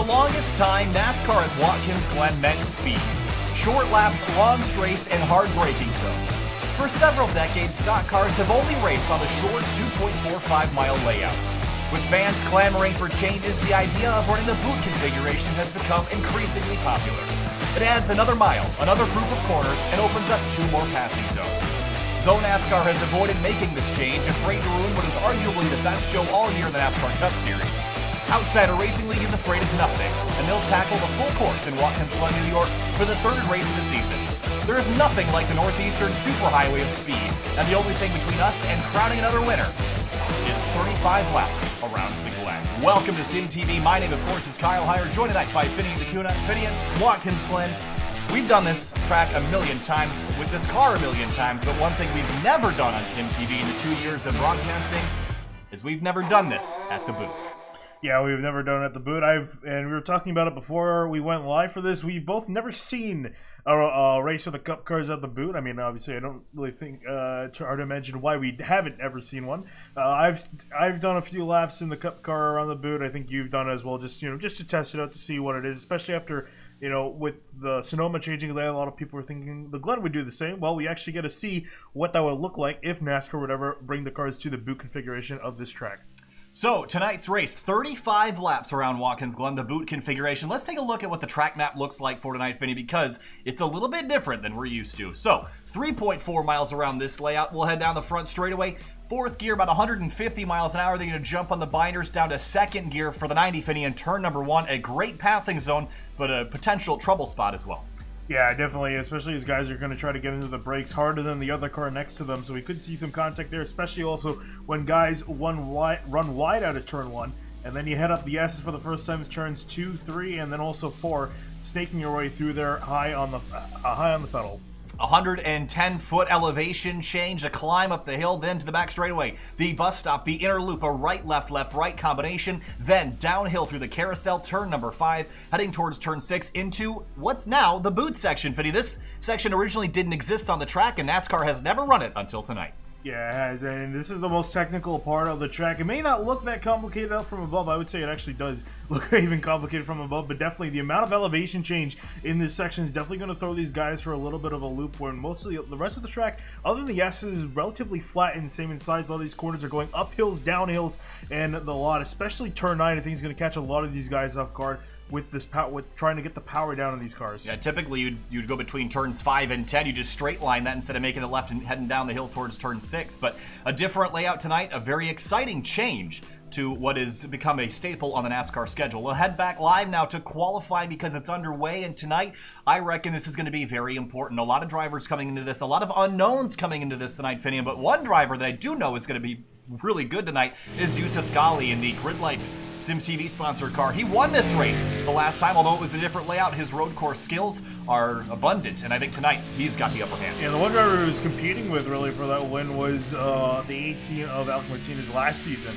longest time, NASCAR at Watkins Glen meant speed. Short laps, long straights, and hard braking zones. For several decades, stock cars have only raced on the short 2.45-mile layout. With fans clamoring for changes, the idea of running the boot configuration has become increasingly popular. It adds another mile, another group of corners, and opens up 2 more passing zones. Though NASCAR has avoided making this change, afraid to ruin what is arguably the best show all year in the NASCAR Cup Series, Outsider Racing League is afraid of nothing, and they'll tackle the full course in Watkins Glen, New York for the 3rd race of the season. There is nothing like the Northeastern Superhighway of speed, and the only thing between us and crowning another winner is 35 laps around the Glen. Welcome to SYM TV. My name, of course, is Kyle Heyer, joined tonight by Finney and Lacuna. Finney, Watkins Glen. We've done this track a million times, with this car a million times, but one thing we've never done on SYM TV in the 2 years of broadcasting is we've never done this at the booth. Yeah, we've never done it at the boot. And we were talking about it before we went live for this. We've both never seen a race of the Cup cars at the boot. I mean, obviously, I don't really think it's hard to imagine why we haven't ever seen one. I've done a few laps in the Cup car around the boot. I think you've done it as well, just to test it out to see what it is, especially after, with the Sonoma changing there, a lot of people were thinking the Glen would do the same. Well, we actually get to see what that would look like if NASCAR would ever bring the cars to the boot configuration of this track. So, tonight's race, 35 laps around Watkins Glen, the boot configuration. Let's take a look at what the track map looks like for tonight, Finney, because it's a little bit different than we're used to. So, 3.4 miles around this layout. We'll head down the front straightaway. 4th gear, about 150 miles an hour. They're going to jump on the binders down to 2nd gear for the 90, Finney, in turn number 1. A great passing zone, but a potential trouble spot as well. Yeah, definitely, especially as guys are going to try to get into the brakes harder than the other car next to them, so we could see some contact there, especially also when guys run wide out of turn 1, and then you head up the S for the first time, turns 2, 3, and then also 4, snaking your way through there high on the pedal. 110-foot elevation change, a climb up the hill, then to the back straightaway, the bus stop, the inner loop, a right, left, left, right combination, then downhill through the carousel, turn number 5, heading towards turn 6 into what's now the boot section, Finney. This section originally didn't exist on the track, and NASCAR has never run it until tonight. Yeah, it has, and this is the most technical part of the track. It may not look that complicated out from above. I would say it actually does look even complicated from above, but definitely the amount of elevation change in this section is definitely going to throw these guys for a little bit of a loop, where mostly the rest of the track, other than the S's, is relatively flat and same in size. All these corners are going up hills, down hills, and the lot, especially turn 9, I think is going to catch a lot of these guys off guard with this with trying to get the power down in these cars. Yeah, typically you'd go between turns 5 and 10. You just straight line that instead of making the left and heading down the hill towards turn 6. But a different layout tonight, a very exciting change to what has become a staple on the NASCAR schedule. We'll head back live now to qualifying because it's underway, and tonight I reckon this is going to be very important. A lot of drivers coming into this, a lot of unknowns coming into this tonight, Finney, but one driver that I do know is going to be really good tonight is Yousuf Ghaly in the Grid Life SYM TV sponsored car. He won this race the last time, although it was a different layout. His road course skills are abundant, and I think tonight he's got the upper hand. Yeah, the one driver who was competing with really for that win was the 18 of Alex Martinez last season.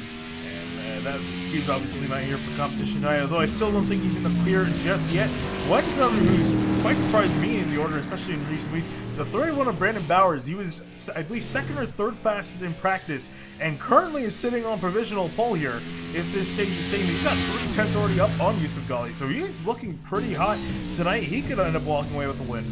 That he's obviously not here for competition tonight, although I still don't think he's in the clear just yet. One driver who's quite surprised me in the order, especially in recent weeks, the 31 of Brandon Bowers. He was, I believe, 2nd or 3rd fastest in practice, and currently is sitting on provisional pole here. If this stays the same, he's got 3/10 already up on Yousuf Ghaly, so he's looking pretty hot tonight. He could end up walking away with the win.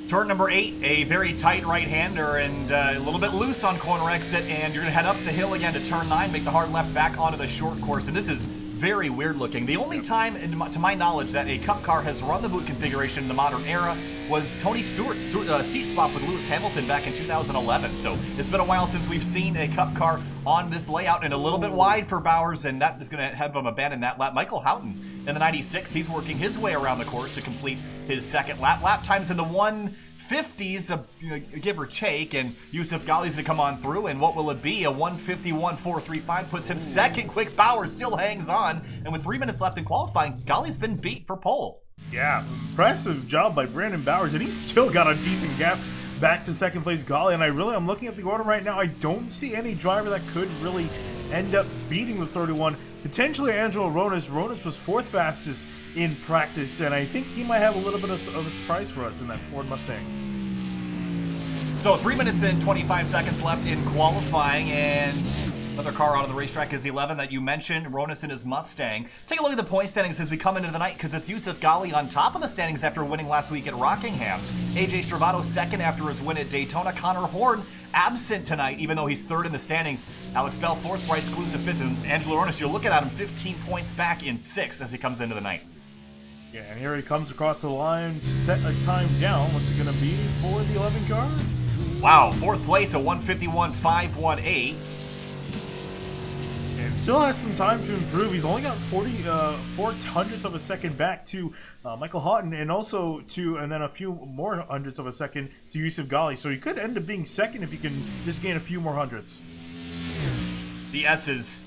Turn number 8, a very tight right-hander and a little bit loose on corner exit, and you're going to head up the hill again to turn 9, make the hard left back onto the short course, and this is very weird looking. The only time, to my knowledge, that a Cup car has run the boot configuration in the modern era was Tony Stewart's seat swap with Lewis Hamilton back in 2011, so it's been a while since we've seen a Cup car on this layout, and a little bit wide for Bowers, and that is going to have him abandon that lap. Michael Houghton in the 96, he's working his way around the course to complete his 2nd lap. Lap times in the 150s, give or take, and Yousuf Ghaly's to come on through, and what will it be? A 151.435 puts him 2nd. Quick Bowers still hangs on, and with 3 minutes left in qualifying, Ghaly's been beat for pole. Yeah, impressive job by Brandon Bowers, and he's still got a decent gap back to 2nd place Ghaly, and I'm looking at the order right now. I don't see any driver that could really end up beating the 31. Potentially Angelo Ronas. Ronas was 4th fastest in practice, and I think he might have a little bit of a surprise for us in that Ford Mustang. So 3 minutes and 25 seconds left in qualifying, and Another car out of the racetrack is the 11 that you mentioned, Ronis in his Mustang. Take a look at the point standings as we come into the night, because it's Yousuf Ghaly on top of the standings after winning last week at Rockingham. AJ Stravato second after his win at Daytona. Connor Horn absent tonight, even though he's third in the standings. Alex Bell fourth, Bryce Clusa fifth, and Angelo Ronis, you're looking at him 15 points back in sixth as he comes into the night. Yeah, and here he comes across the line to set a time down. What's it going to be for the 11 car? Wow, fourth place, a 151.518. And still has some time to improve. He's only got 4 hundredths of a second back to Michael Houghton, and also and then a few more hundredths of a second to Yousuf Ghaly. So he could end up being second if he can just gain a few more hundredths. The S's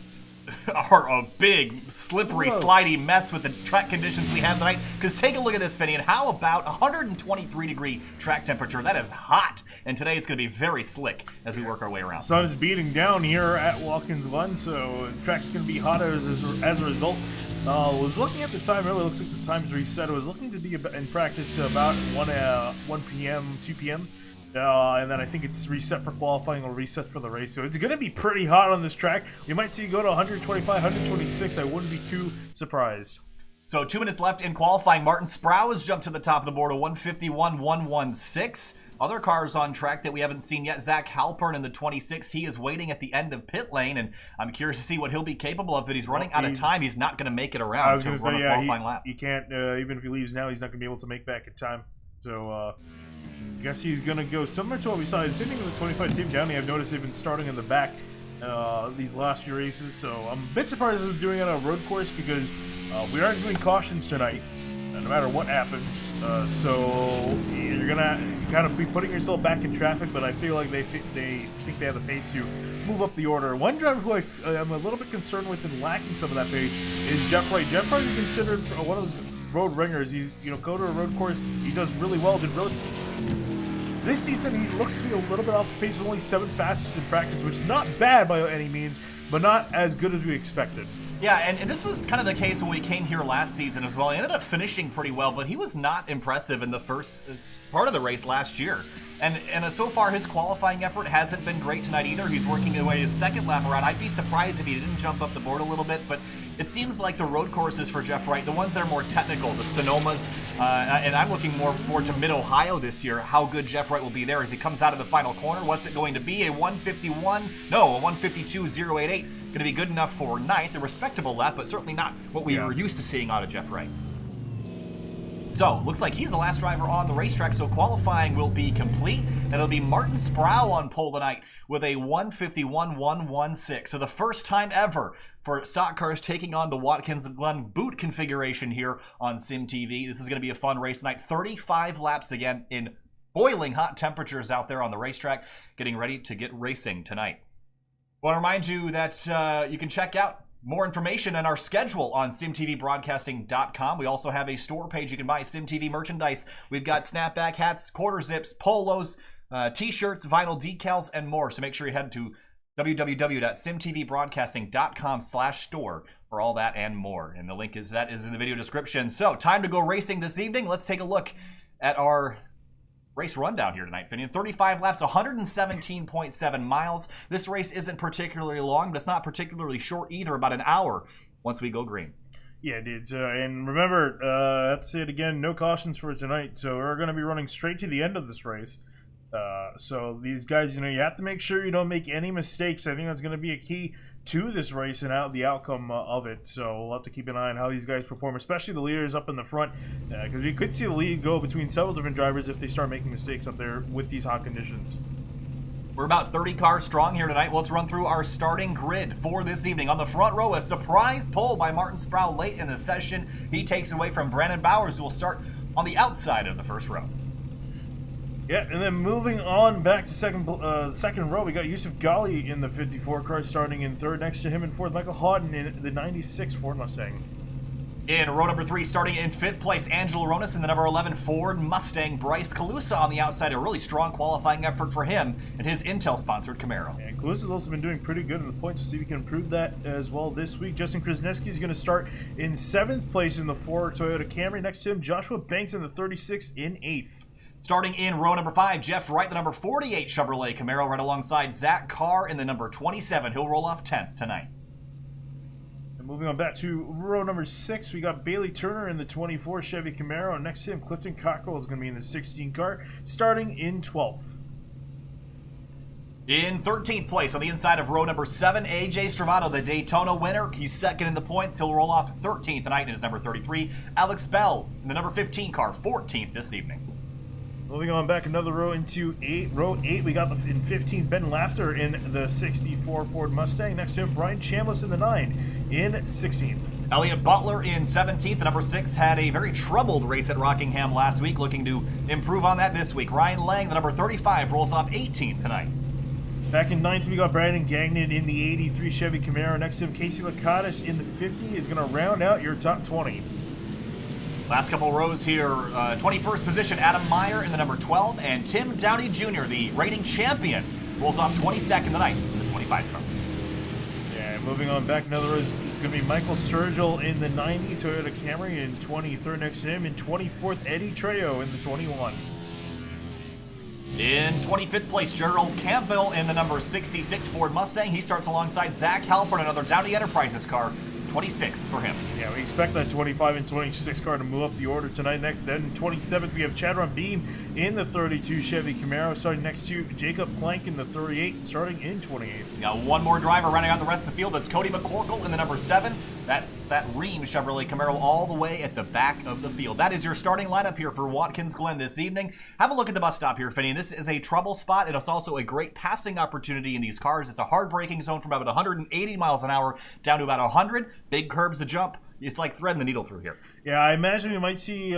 are a big, slippery, slidey mess with the track conditions we have tonight. Because take a look at this, Finian. How about 123-degree track temperature? That is hot. And today it's going to be very slick as we work our way around. Sun is beating down here at Watkins Glen, so the track's going to be hotter as a result. Was looking at the time earlier. Looks like the time's reset. I was looking to be in practice about 1 p.m., 2 p.m. And then I think it's reset for qualifying or reset for the race. So it's going to be pretty hot on this track. You might see it go to 125, 126. I wouldn't be too surprised. So 2 minutes left in qualifying. Martin Sproul has jumped to the top of the board, a 151.116. Other cars on track that we haven't seen yet. Zach Halpern in the 26. He is waiting at the end of pit lane, and I'm curious to see what he'll be capable of. But he's running out of time. He's not going to make it around to run a qualifying lap. He can't, even if he leaves now, he's not going to be able to make back in time. So, I guess he's going to go similar to what we saw. Same thing with the 25 Team Downey. I've noticed they've been starting in the back these last few races. So I'm a bit surprised they're doing it on a road course because we aren't doing cautions tonight, no matter what happens. So you're going to kind of be putting yourself back in traffic, but I feel like they think they have the pace to move up the order. One driver who I'm a little bit concerned with and lacking some of that pace is Jeff Wright. Jeff Wright is considered one of those road ringers. He's, go to a road course, he does really well, This season, he looks to be a little bit off pace. With only 7 fastest in practice, which is not bad by any means, but not as good as we expected. Yeah, and this was kind of the case when we came here last season as well. He ended up finishing pretty well, but he was not impressive in the first part of the race last year. And so far, his qualifying effort hasn't been great tonight either. He's working away his second lap around. I'd be surprised if he didn't jump up the board a little bit, but it seems like the road courses for Jeff Wright, the ones that are more technical, the Sonomas, and I'm looking more forward to Mid-Ohio this year, how good Jeff Wright will be there as he comes out of the final corner. What's it going to be? A 152.088. Going to be good enough for ninth, a respectable lap, but certainly not what we were used to seeing out of Jeff Wright. So, looks like he's the last driver on the racetrack, so qualifying will be complete, and it'll be Martin Sproul on pole tonight with a 151.116. So the first time ever for stock cars taking on the Watkins Glen boot configuration here on SYM TV. This is going to be a fun race tonight. 35 laps again in boiling hot temperatures out there on the racetrack, getting ready to get racing tonight. I want to remind you that you can check out more information and our schedule on SYMTVBroadcasting.com. We also have a store page. You can buy SYM TV merchandise. We've got snapback hats, quarter zips, polos, t-shirts, vinyl decals, and more. So make sure you head to www.SYMTVBroadcasting.com/store for all that and more. And the link is in the video description. So time to go racing this evening. Let's take a look at our race rundown here tonight, Finian. 35 laps, 117.7 miles. This race isn't particularly long, but it's not particularly short either, about an hour once we go green. Yeah, dude. And remember, I have to say it again, no cautions for tonight. So we're going to be running straight to the end of this race. So these guys, you have to make sure you don't make any mistakes. I think that's going to be a key to this race and the outcome of it. So we'll have to keep an eye on how these guys perform, especially the leaders up in the front, because we could see the lead go between several different drivers if they start making mistakes up there with these hot conditions. We're about 30 cars strong here tonight. Let's run through our starting grid for this evening. On the front row, a surprise pole by Martin Sproul late in the session. He takes away from Brandon Bowers, who will start on the outside of the first row. Yeah, and then moving on back to second row, we got Yousuf Ghaly in the 54 car starting in third. Next to him in fourth, Michael Houghton in the 96 Ford Mustang. In row number 3, starting in 5th place, Angelo Ronis in the number 11 Ford Mustang. Bryce Clusa on the outside, a really strong qualifying effort for him in his Intel-sponsored Camaro. And Clusa's also been doing pretty good in the points. We'll see if we can improve that as well this week. Justin Krasniewski is going to start in 7th place in the Ford Toyota Camry. Next to him, Joshua Banks in the 36 in 8th. Starting in row number 5, Jeff Wright, the number 48 Chevrolet Camaro, right alongside Zach Carr in the number 27. He'll roll off 10th tonight. And moving on back to row number 6, we got Bailey Turner in the 24 Chevy Camaro. Next to him, Clifton Cockrell is going to be in the 16 car, starting in 12th. In 13th place on the inside of row number 7, AJ Stravato, the Daytona winner. He's second in the points. He'll roll off 13th tonight in his number 33. Alex Bell in the number 15 car, 14th this evening. Moving on back another row into row 8, we got in 15th Ben Laughter in the 64 Ford Mustang. Next to him, Brian Chambliss in the 9 in 16th. Elliot Butler in 17th. The number 6 had a very troubled race at Rockingham last week, looking to improve on that this week. Ryan Lang, the number 35, rolls off 18th tonight. Back in 9th, we got Brandon Gagnon in the 83 Chevy Camaro. Next to him, Casey Lakatos in the 50 is going to round out your top 20. Last couple rows here, 21st position, Adam Meyer in the number 12, and Tim Downey Jr., the reigning champion, rolls off 22nd tonight in the 25 car. Yeah, moving on back another row, it's going to be Michael Sturgill in the 90 Toyota Camry in 23rd. Next to him in 24th, Eddie Trejo in the 21. In 25th place, Gerald Campbell in the number 66 Ford Mustang. He starts alongside Zach Halpern, another Downey Enterprises car. 26th for him. Yeah, we expect that 25 and 26 car to move up the order tonight. Next, then 27th, we have Chadron Beam in the 32 Chevy Camaro, starting next to Jacob Plank in the 38, starting in 28th. We got one more driver running out the rest of the field. That's Cody McCorkle in the number 7. That's that Ream Chevrolet Camaro all the way at the back of the field. That is your starting lineup here for Watkins Glen this evening. Have a look at the bus stop here, Finney. This is a trouble spot. It's also a great passing opportunity in these cars. It's a hard braking zone from about 180 miles an hour down to about 100. Big curbs to jump. It's like threading the needle through here. Yeah, I imagine we might see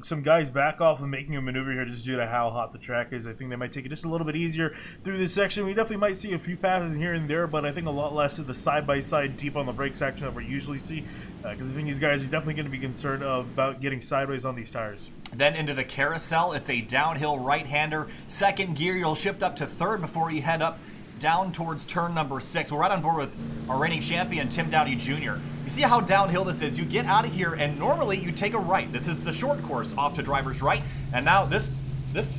some guys back off and making a maneuver here just due to how hot the track is. I think they might take it just a little bit easier through this section. We definitely might see a few passes here and there, but I think a lot less of the side-by-side deep on the brake section that we usually see, because I think these guys are definitely going to be concerned about getting sideways on these tires. Then into the carousel, it's a downhill right-hander. Second gear, you'll shift up to third before you head up down towards turn number 6. We're right on board with our reigning champion, Tim Downey Jr. You see how downhill this is? You get out of here, and normally you take a right. This is the short course off to driver's right. And now this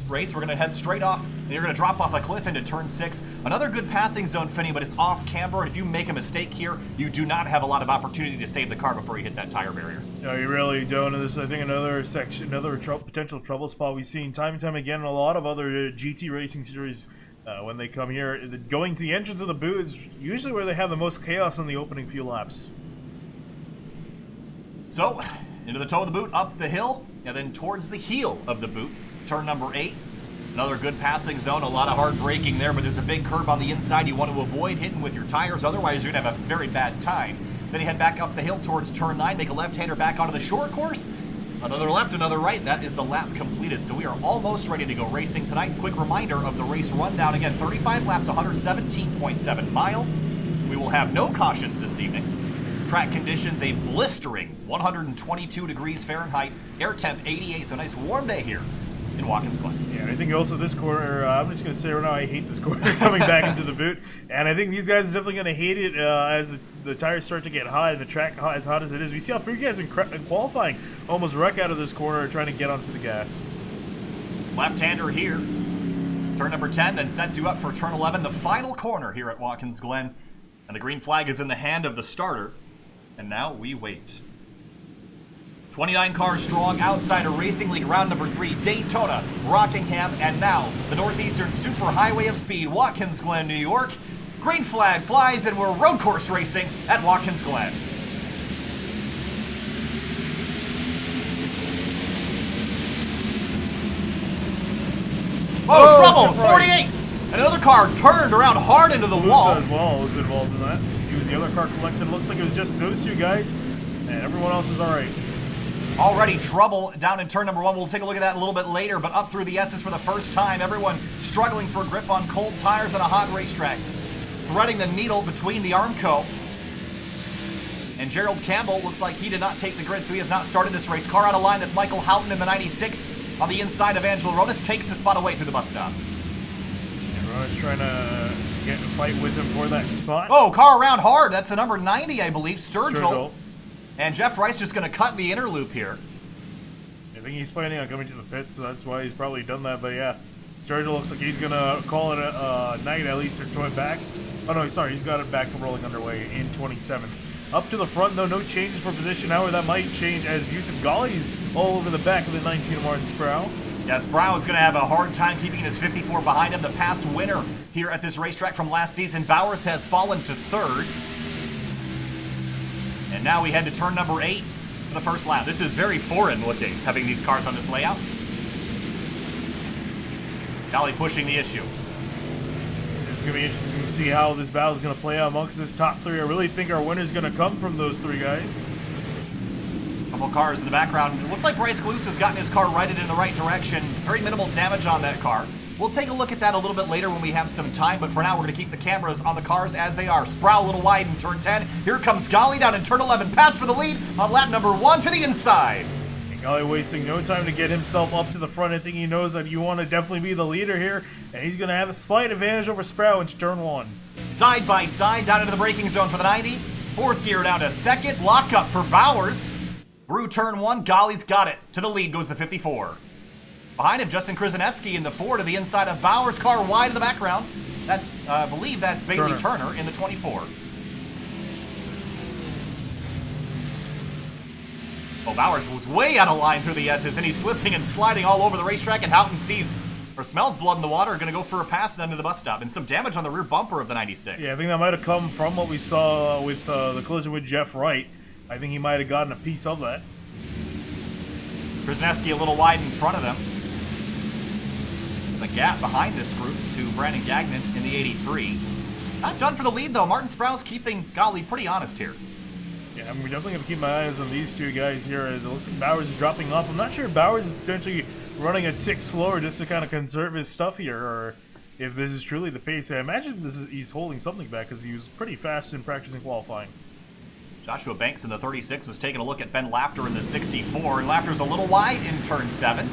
race, we're going to head straight off, and you're going to drop off a cliff into turn 6. Another good passing zone, Finney, but it's off camber, and if you make a mistake here, you do not have a lot of opportunity to save the car before you hit that tire barrier. No, you really don't. And this is, I think, another section, potential trouble spot we've seen time and time again in a lot of other GT racing series. When they come here, going to the entrance of the boot is usually where they have the most chaos on the opening few laps. So, into the toe of the boot, up the hill, and then towards the heel of the boot, turn number 8. Another good passing zone, a lot of hard braking there, but there's a big curb on the inside you want to avoid hitting with your tires, otherwise you're going to have a very bad time. Then you head back up the hill towards turn 9, make a left-hander back onto the short course. Another left, another right. That is the lap completed. So we are almost ready to go racing tonight. Quick reminder of the race rundown. Again, 35 laps, 117.7 miles. We will have no cautions this evening. Track conditions, a blistering 122 degrees Fahrenheit. Air temp 88, so a nice warm day here in Watkins Glen. Yeah, and I think also this corner, I'm just going to say right now, I hate this corner coming back into the boot. And I think these guys are definitely going to hate it as the tires start to get hot and the track as hot as it is. We see how three guys in qualifying almost wreck out of this corner trying to get onto the gas. Left-hander here. Turn number 10 then sets you up for turn 11, the final corner here at Watkins Glen. And the green flag is in the hand of the starter. And now we wait. 29 cars strong outside of Racing League round number 3, Daytona, Rockingham, and now the Northeastern Superhighway of Speed, Watkins Glen, New York. Green flag flies and we're road course racing at Watkins Glen. Oh, trouble! 48! Another car turned around hard into the wall. as well was involved in that. He was the other car collected. It looks like it was just those two guys, and everyone else is all right. Already trouble down in turn number 1. We'll take a look at that a little bit later, but up through the S's for the first time. Everyone struggling for grip on cold tires on a hot racetrack. Threading the needle between the Armco. And Gerald Campbell looks like he did not take the grid, so he has not started this race. Car out of line, that's Michael Houghton in the 96 on the inside of Angelo Rodas. Takes the spot away through the bus stop. And Rodas trying to get a fight with him for that spot. Oh, car around hard. That's the number 90, I believe, Sturgill. Sturgill. And Jeff Rice just going to cut the inner loop here. I think he's planning on coming to the pit, so that's why he's probably done that. But yeah, Sturgill looks like he's gonna call it a night, at least, or join back. Oh no, sorry, he's got it back rolling underway in 27th. Up to the front, though, no changes for position. However, that might change as Yousuf Ghaly's all over the back of the 19 of Martin Sproul. Yeah, Sproul is going to have a hard time keeping his 54 behind him. The past winner here at this racetrack from last season, Bowers, has fallen to 3rd. And now we head to turn number 8 for the first lap. This is very foreign looking, having these cars on this layout. Ghaly pushing the issue. It's going to be interesting to see how this battle is going to play out amongst this top 3. I really think our winner is going to come from those 3 guys. Couple cars in the background. It looks like Bryce Kalous has gotten his car righted in the right direction. Very minimal damage on that car. We'll take a look at that a little bit later when we have some time, but for now we're going to keep the cameras on the cars as they are. Sproul a little wide in turn 10. Here comes Ghaly down in turn 11. Pass for the lead on lap number 1 to the inside. And Ghaly wasting no time to get himself up to the front. I think he knows that you want to definitely be the leader here, and he's going to have a slight advantage over Sproul into turn 1. Side by side down into the braking zone for the 90. 4th gear down to 2nd. Lockup for Bowers. Through turn 1, Ghaly's got it. To the lead goes the 54. Behind him, Justin Krzyzewski in the 4 to the inside of Bowers' car, wide in the background. That's, I believe that's Bailey Turner in the 24. Oh, Bowers was way out of line through the S's, and he's slipping and sliding all over the racetrack, and Houghton sees or smells blood in the water, going to go for a pass down to the bus stop, and some damage on the rear bumper of the 96. Yeah, I think that might have come from what we saw with the collision with Jeff Wright. I think he might have gotten a piece of that. Krzyzewski a little wide in front of them. The gap behind this group to Brandon Gagnon in the 83. Not done for the lead, though. Martin Sproul's keeping Ghaly pretty honest here. Yeah, we definitely have to keep my eyes on these 2 guys here, as it looks like Bowers is dropping off. I'm not sure if Bowers is potentially running a tick slower just to kind of conserve his stuff here, or if this is truly the pace. I imagine he's holding something back, because he was pretty fast in practice and qualifying. Joshua Banks in the 36 was taking a look at Ben Lafter in the 64, and Lafter's a little wide in turn 7.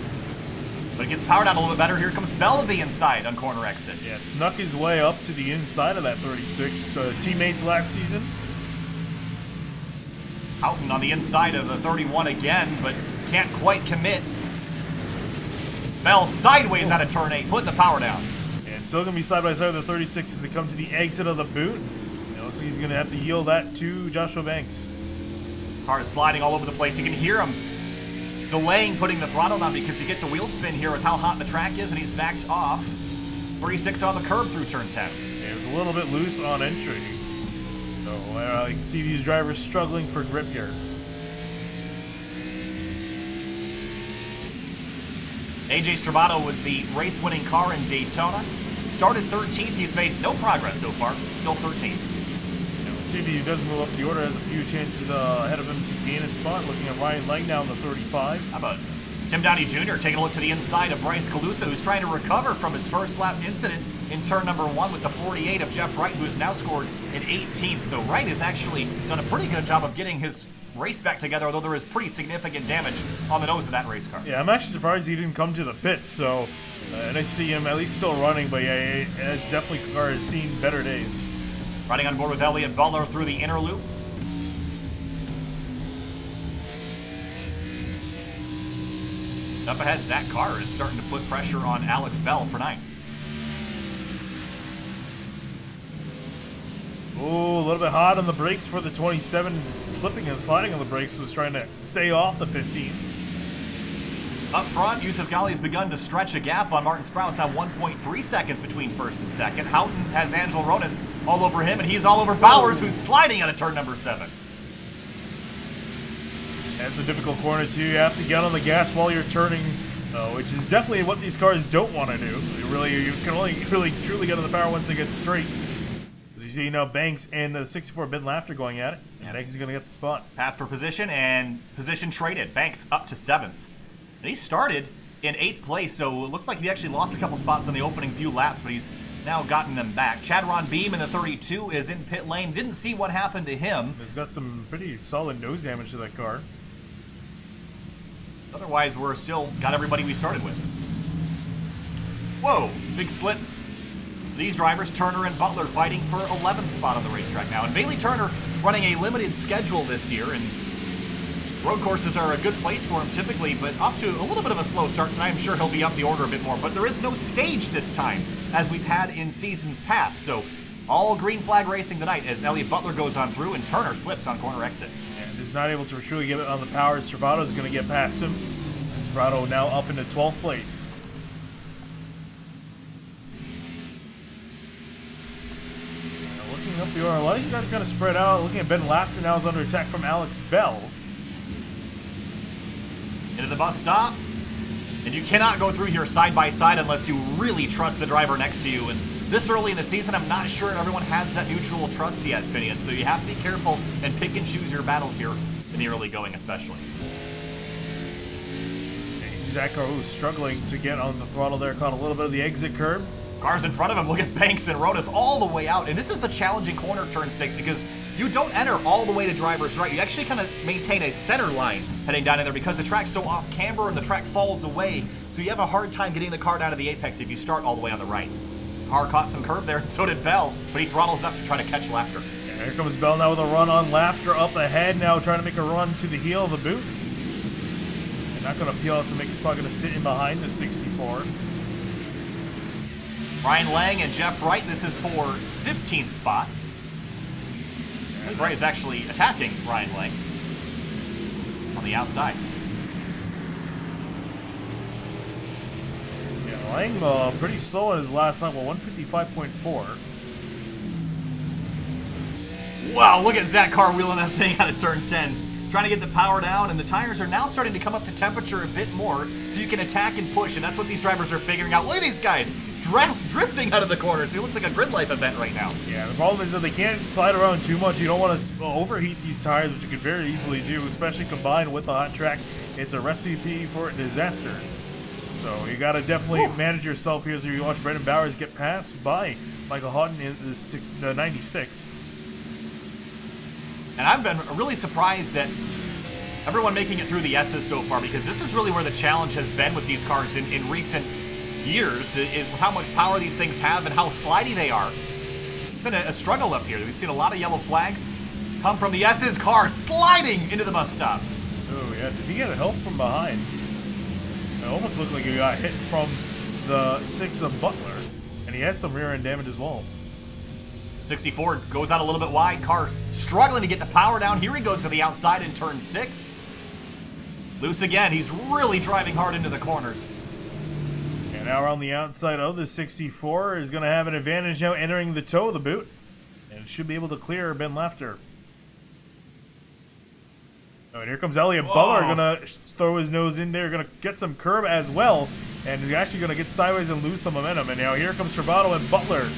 But it gets powered out a little bit better. Here comes Bell to the inside on corner exit. Yeah, snuck his way up to the inside of that 36. Teammates last season. Houghton on the inside of the 31 again, but can't quite commit. Bell sideways out of turn 8, putting the power down. And still going to be side by side with the 36 as they come to the exit of the boot. It looks like he's going to have to yield that to Joshua Banks. Car is sliding all over the place. You can hear him delaying putting the throttle down because you get the wheel spin here with how hot the track is, and he's backed off. 36 on the curb through turn 10. Yeah, it was a little bit loose on entry. So you can see these drivers struggling for grip here. AJ Stravato was the race-winning car in Daytona. Started 13th. He's made no progress so far. Still 13th. See if he does move up the order, has a few chances ahead of him to gain a spot. Looking at Ryan Lang now in the 35. How about Tim Downey Jr. taking a look to the inside of Bryce Kalous, who's trying to recover from his first lap incident in turn number 1 with the 48 of Jeff Wright, who's now scored an 18th. So Wright has actually done a pretty good job of getting his race back together, although there is pretty significant damage on the nose of that race car. Yeah, I'm actually surprised he didn't come to the pits. So nice to see him at least still running, but yeah, definitely the car has seen better days. Riding on board with Elliott Butler through the inner loop. Up ahead, Zach Carr is starting to put pressure on Alex Bell for 9th. Oh, a little bit hot on the brakes for the 27, slipping and sliding on the brakes, so he's trying to stay off the 15. Up front, Yousuf Ghaly has begun to stretch a gap on Martin Sproul. It's now 1.3 seconds between first and second. Houghton has Angelo Ronis all over him, and he's all over Bowers, who's sliding out of turn number 7. That's a difficult corner, too. You have to get on the gas while you're turning, which is definitely what these cars don't want to do. You can only really truly get on the power once they get straight. As you see now, Banks and the 64 Ben Lafter going at it. And Banks is going to get the spot. Pass for position, and position traded. Banks up to 7th. And he started in 8th place, so it looks like he actually lost a couple spots on the opening few laps, but he's now gotten them back. Chad Ron Beam in the 32 is in pit lane. Didn't see what happened to him. He's got some pretty solid nose damage to that car. Otherwise, we're still got everybody we started with. Whoa, big slip. These drivers, Turner and Butler, fighting for 11th spot on the racetrack now. And Bailey Turner running a limited schedule this year, and Road courses are a good place for him typically, but off to a little bit of a slow start tonight. I'm sure he'll be up the order a bit more, but there is no stage this time, as we've had in seasons past. So all green flag racing tonight as Elliott Butler goes on through and Turner slips on corner exit. And is not able to truly get it on the power. Stravado's going to get past him. And Stravado now up into 12th place. Looking up the order, a lot of these guys kind of spread out. Looking at Ben Laughter now is under attack from Alex Bell. Into the bus stop. And you cannot go through here side by side unless you really trust the driver next to you. And this early in the season, I'm not sure everyone has that mutual trust yet, Finian. So you have to be careful and pick and choose your battles here in the early going especially. And you see Zach Carr, who's struggling to get on the throttle there, caught a little bit of the exit curb. Cars in front of him, look at Banks and Rodas all the way out. And this is the challenging corner, turn 6, because you don't enter all the way to driver's right. You actually kind of maintain a center line heading down in there because the track's so off camber and the track falls away. So you have a hard time getting the car down to the apex if you start all the way on the right. Carr caught some curb there, and so did Bell, but he throttles up to try to catch Laughter. And here comes Bell now with a run on Laughter up ahead, now trying to make a run to the heel of the boot. And not going to peel out to make a spot, going to sit in behind the 64. Ryan Lang and Jeff Wright, this is for 15th spot. Wright is actually attacking Ryan Lang on the outside. Yeah, Lang pretty slow in his last lap, well, 155.4. Wow, look at Zach Carr wheeling that thing out of turn 10. Trying to get the power down, and the tires are now starting to come up to temperature a bit more, so you can attack and push, and that's what these drivers are figuring out. Look at these guys drifting out of the corners. It looks like a grid life event right now. Yeah, the problem is that they can't slide around too much. You don't want to overheat these tires, which you could very easily do, especially combined with the hot track. It's a recipe for disaster. So you got to definitely manage yourself here as you watch Brendan Bowers get passed by Michael Houghton in the 96. And I've been really surprised at everyone making it through the S's so far, because this is really where the challenge has been with these cars in recent years, is how much power these things have and how slidey they are. It's been a struggle up here. We've seen a lot of yellow flags come from the S's. Car sliding into the bus stop. Oh, yeah. Did he get help from behind? It almost looked like he got hit from the 6 of Butler, and he has some rear end damage as well. 64 goes out a little bit wide. Car struggling to get the power down. Here he goes to the outside in turn 6. Loose again. He's really driving hard into the corners. And now around the outside of the 64 is going to have an advantage now entering the toe of the boot. And should be able to clear Ben Laughter. Oh, and here comes Elliott Butler, going to throw his nose in there, going to get some curb as well. And he's actually going to get sideways and lose some momentum. And now here comes Travado and Butler. A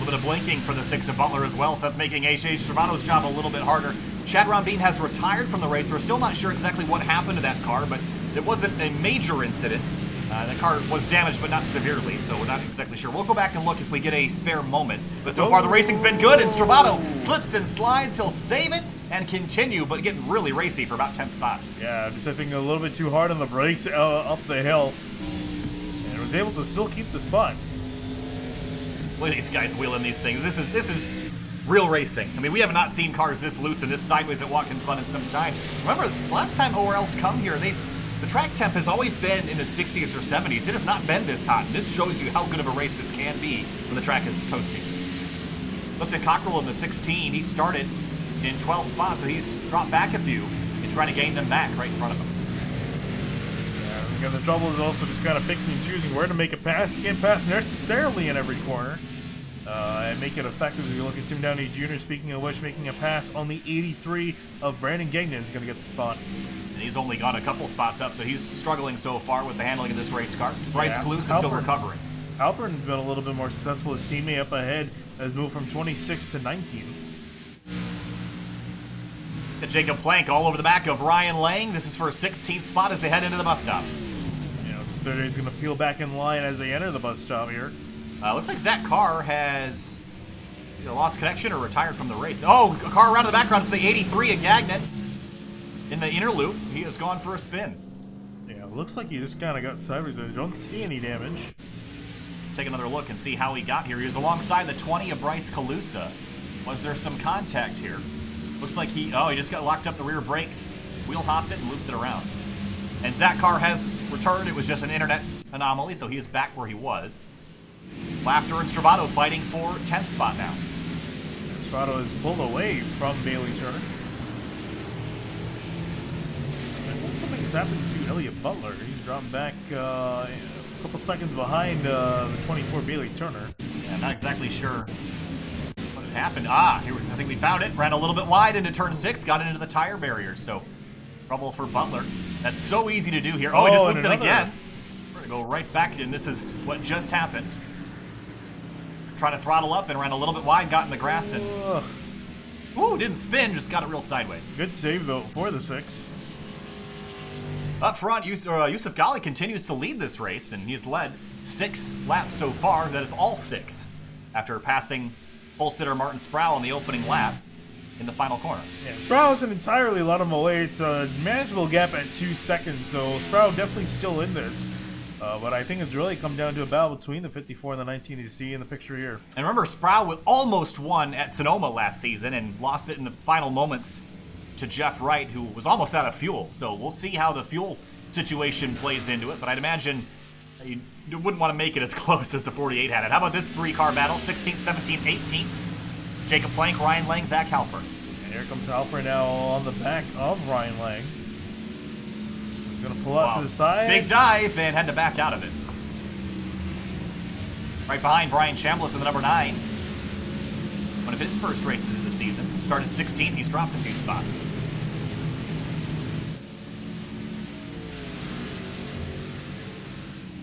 little bit of blinking for the 6 of Butler as well, so that's making H.H. Stravado's job a little bit harder. Chad Rombine has retired from the race. We're still not sure exactly what happened to that car, but it wasn't a major incident. The car was damaged, but not severely, so we're not exactly sure. We'll go back and look if we get a spare moment. But so far, the racing's been good, and Stravado slips and slides. He'll save it and continue, but getting really racy for about 10th spot. Yeah, just I think a little bit too hard on the brakes up the hill. And was able to still keep the spot. Look at these guys wheeling these things. This is real racing. I mean, we have not seen cars this loose and this sideways at Watkins Glen in some time. Remember, last time ORL's come here, the track temp has always been in the 60s or 70s. It has not been this hot. And this shows you how good of a race this can be when the track is toasty. Looked at Cockrell in the 16. He started in 12th spot, so he's dropped back a few and trying to gain them back right in front of him. And the trouble is also just kind of picking and choosing where to make a pass. You can't pass necessarily in every corner and make it effective. If you look at Tim Downey Jr., speaking of which, making a pass on the 83 of Brandon Gagnon is going to get the spot. And he's only got a couple spots up, so he's struggling so far with the handling of this race car. Bryce Kalous is still recovering. Halpern's been a little bit more successful. His teammate up ahead has moved from 26 to 19. Jacob Plank all over the back of Ryan Lang. This is for a 16th spot as they head into the bus stop. He's going to peel back in line as they enter the bus stop here. Looks like Zach Carr has either lost connection or retired from the race. Oh, Carr around to the background. It's the 83 of Gagnon. In the inner loop, he has gone for a spin. Yeah, looks like he just kind of got sideways. I don't see any damage. Let's take another look and see how he got here. He was alongside the 20 of Bryce Kalous. Was there some contact here? Looks like he just got locked up the rear brakes wheel hopped it and looped it around. And Zach Carr has returned. It was just an internet anomaly, so he is back where he was. Laughter and Stravato fighting for 10th spot now. Stravato is pulled away from Bailey Turner. I think something has happened to Elliott Butler. He's dropped back a couple seconds behind the 24 Bailey Turner. Yeah, I'm not exactly sure what had happened. Ah, here, I think we found it. Ran a little bit wide into turn 6, got into the tire barrier, so trouble for Butler. That's so easy to do here. Oh, he just looped it again. We're going to go right back, and this is what just happened. Trying to throttle up and ran a little bit wide, got in the grass, and ooh, didn't spin, just got it real sideways. Good save, though, for the 6. Up front, Yousuf Ghaly continues to lead this race, and he's led 6 laps so far. That is all 6, after passing pole sitter Martin Sproul on the opening lap in the final corner. Yeah, Sproul hasn't entirely let him away. It's a manageable gap at 2 seconds, so Sproul definitely still in this. But I think it's really come down to a battle between the 54 and the 19 you see in the picture here. And remember, Sproul almost won at Sonoma last season and lost it in the final moments to Jeff Wright, who was almost out of fuel. So we'll see how the fuel situation plays into it, but I'd imagine you wouldn't want to make it as close as the 48 had it. How about this 3-car battle? 16th, 17th, 18th. Jacob Plank, Ryan Lang, Zach Halpern. And here comes Halpern now on the back of Ryan Lang. Gonna pull out to the side. Big dive and had to back out of it. Right behind Brian Chambliss in the number 9. One of his first races of the season. Started 16th, he's dropped a few spots.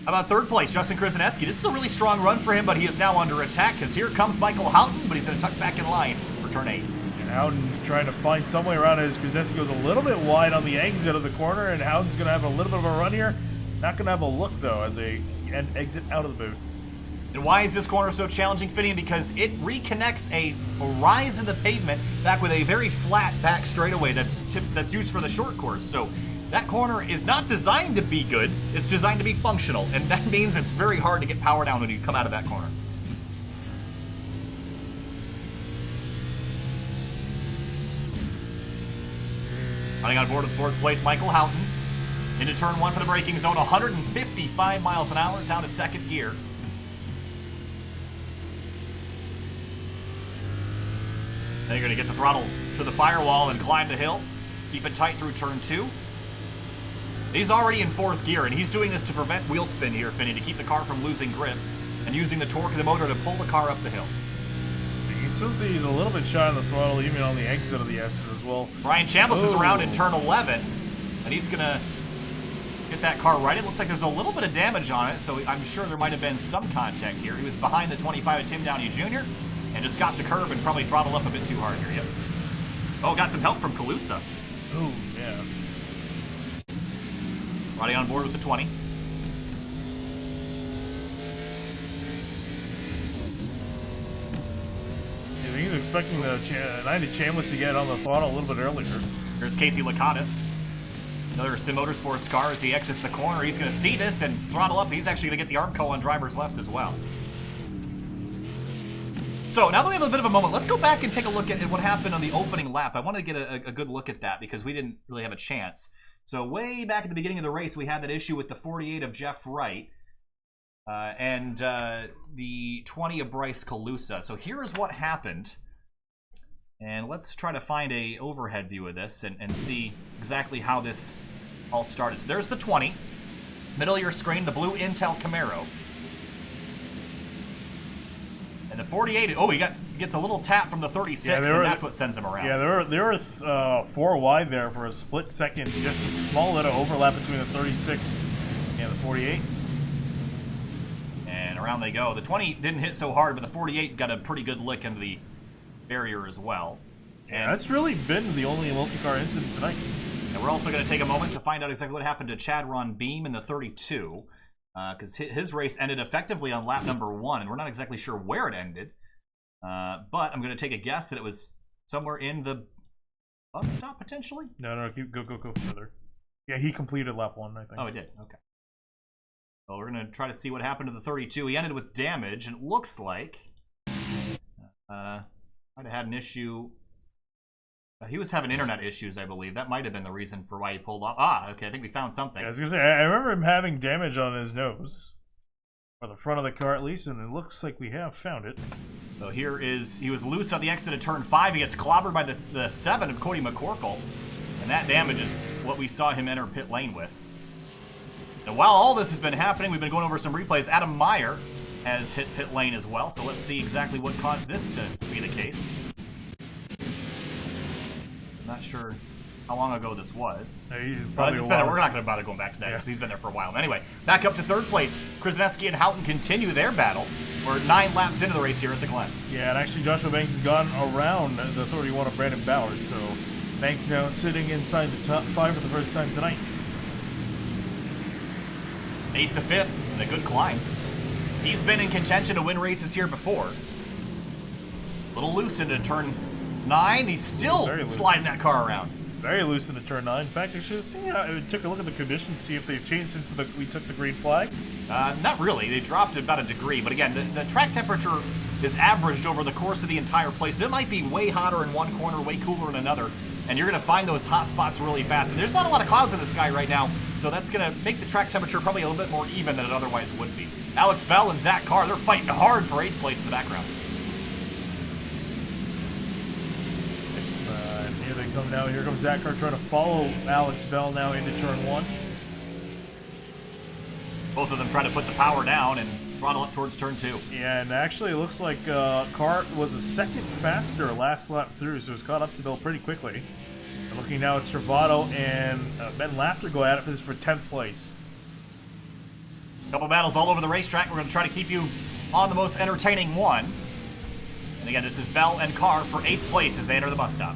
How about third place, Justin Krzyzewski? This is a really strong run for him, but he is now under attack because here comes Michael Houghton, but he's going to tuck back in line for turn 8. And Houghton trying to find some way around it as Krzyzewski goes a little bit wide on the exit of the corner, and Houghton's going to have a little bit of a run here. Not going to have a look, though, as they exit out of the boot. And why is this corner so challenging, Finian? Because it reconnects a rise in the pavement back with a very flat back straightaway that's used for the short course. So that corner is not designed to be good, it's designed to be functional, and that means it's very hard to get power down when you come out of that corner. Running on board in 4th place, Michael Houghton. Into turn 1 for the braking zone, 155 miles an hour, down to 2nd gear. Then you're going to get the throttle to the firewall and climb the hill. Keep it tight through turn 2. He's already in 4th gear, and he's doing this to prevent wheel spin here, Finney, to keep the car from losing grip and using the torque of the motor to pull the car up the hill. You can still see he's a little bit shy on the throttle, even on the exit of the S's as well. Brian Chambliss is around in turn 11, and he's going to get that car right. It looks like there's a little bit of damage on it, so I'm sure there might have been some contact here. He was behind the 25 of Tim Downey Jr. and just got the curb and probably throttled up a bit too hard here. Yep. Oh, got some help from Calusa. Oh, yeah. Roddy on board with the 20. I think he's expecting the 90 Chambliss to get on the throttle a little bit earlier. Here's Casey Lakatos. Another Sim Motorsports car as he exits the corner. He's going to see this and throttle up. He's actually going to get the Armco on driver's left as well. So now that we have a bit of a moment, let's go back and take a look at what happened on the opening lap. I want to get a good look at that because we didn't really have a chance. So way back at the beginning of the race, we had that issue with the 48 of Jeff Wright and the 20 of Bryce Calusa. So here is what happened. And let's try to find a overhead view of this and see exactly how this all started. So there's the 20. Middle of your screen, the blue Intel Camaro. And the 48, oh, he gets a little tap from the 36, and that's what sends him around. Yeah, there were 4 wide there for a split second. Just a small little overlap between the 36 and the 48. And around they go. The 20 didn't hit so hard, but the 48 got a pretty good lick into the barrier as well. And that's really been the only multi-car incident tonight. And we're also going to take a moment to find out exactly what happened to Chad Ron Beam in the 32. Because his race ended effectively on lap number 1, and we're not exactly sure where it ended. But I'm going to take a guess that it was somewhere in the bus stop, potentially? No, go further. Yeah, he completed lap 1, I think. Oh, he did? Okay. Well, we're going to try to see what happened to the 32. He ended with damage, and it looks like might have had an issue He was having internet issues, I believe. That might have been the reason for why he pulled off. Ah, okay, I think we found something. Yeah, I was gonna say, I remember him having damage on his nose. Or the front of the car at least, and it looks like we have found it. So here is, he was loose on the exit of turn 5. He gets clobbered by the 7 of Cody McCorkle. And that damage is what we saw him enter pit lane with. And while all this has been happening, we've been going over some replays. Adam Meyer has hit pit lane as well, so let's see exactly what caused this to be the case. Not sure how long ago this was. We're not going to bother going back to that. Yeah. He's been there for a while. Anyway, back up to third place. Krasneski and Houghton continue their battle. We're 9 laps into the race here at the Glen. Yeah, and actually Joshua Banks has gone around the 31 of Brandon Bowers, so Banks now sitting inside the top 5 for the first time tonight. 8th to 5th, and a good climb. He's been in contention to win races here before. A little loose into turn 9. He's still sliding that car around. Very loose into turn 9. In fact, I should have seen took a look at the conditions, see if they've changed since we took the green flag. Not really. They dropped about a degree. But again, the track temperature is averaged over the course of the entire place. It might be way hotter in one corner, way cooler in another. And you're going to find those hot spots really fast. And there's not a lot of clouds in the sky right now. So that's going to make the track temperature probably a little bit more even than it otherwise would be. Alex Bell and Zach Carr, they're fighting hard for 8th place in the background. Here they come now. Here comes Zach Carr trying to follow Alex Bell now into turn 1. Both of them trying to put the power down and throttle up towards turn 2. Yeah, and actually it looks like Carr was a second faster last lap through, so he's caught up to Bell pretty quickly. And looking now at Stravato and Ben Laughter go at it for 10th place. Couple battles all over the racetrack. We're going to try to keep you on the most entertaining one. And again, this is Bell and Carr for 8th place as they enter the bus stop.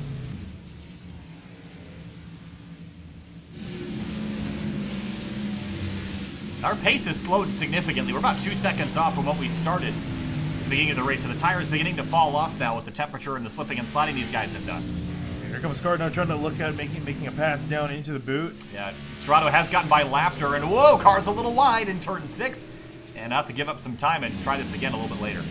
Our pace has slowed significantly. We're about 2 seconds off from what we started at the beginning of the race. So the tire is beginning to fall off now with the temperature and the slipping and sliding these guys have done. Here comes Carr now trying to look at making a pass down into the boot. Yeah, Strato has gotten by Laughter, and whoa, Carr's a little wide in turn 6. And I'll have to give up some time and try this again a little bit later.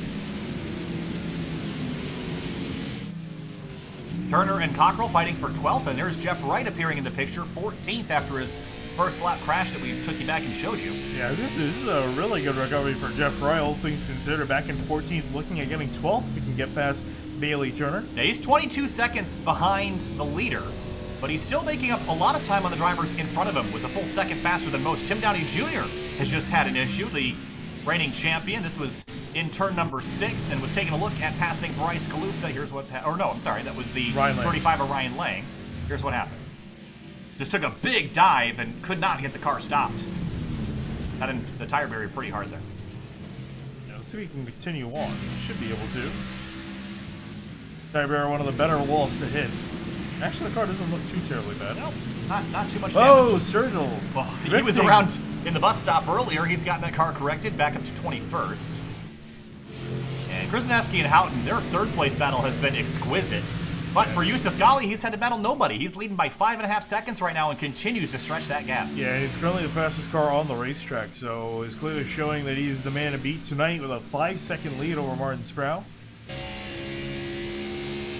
Turner and Cockrell fighting for 12th, and there's Jeff Wright appearing in the picture, 14th after his first lap crash that we took you back and showed you. Yeah, this is a really good recovery for Jeff Wright, all things considered. Back in 14th, looking at getting 12th if he can get past Bailey Turner. Yeah, he's 22 seconds behind the leader, but he's still making up a lot of time on the drivers in front of him. Was a full second faster than most. Tim Downey Jr. has just had an issue. The reigning champion. This was in turn number 6 and was taking a look at passing Bryce Calusa. Here's what, or no, I'm sorry, that was the 35 of Ryan Lang. Here's what happened. Just took a big dive and could not get the car stopped. Got in the tire barrier pretty hard there. Yeah, let's see if we can continue on. Should be able to. Tire barrier, one of the better walls to hit. Actually, the car doesn't look too terribly bad. No, not too much damage. Oh, Sturgill. Well, he was around in the bus stop earlier. He's gotten that car corrected back up to 21st. And Krasneski and Houghton, their third place battle has been exquisite. But for Yousuf Ghaly, he's had to battle nobody. He's leading by 5.5 seconds right now and continues to stretch that gap. Yeah, he's currently the fastest car on the racetrack, so he's clearly showing that he's the man to beat tonight with a 5-second lead over Martin Sproul.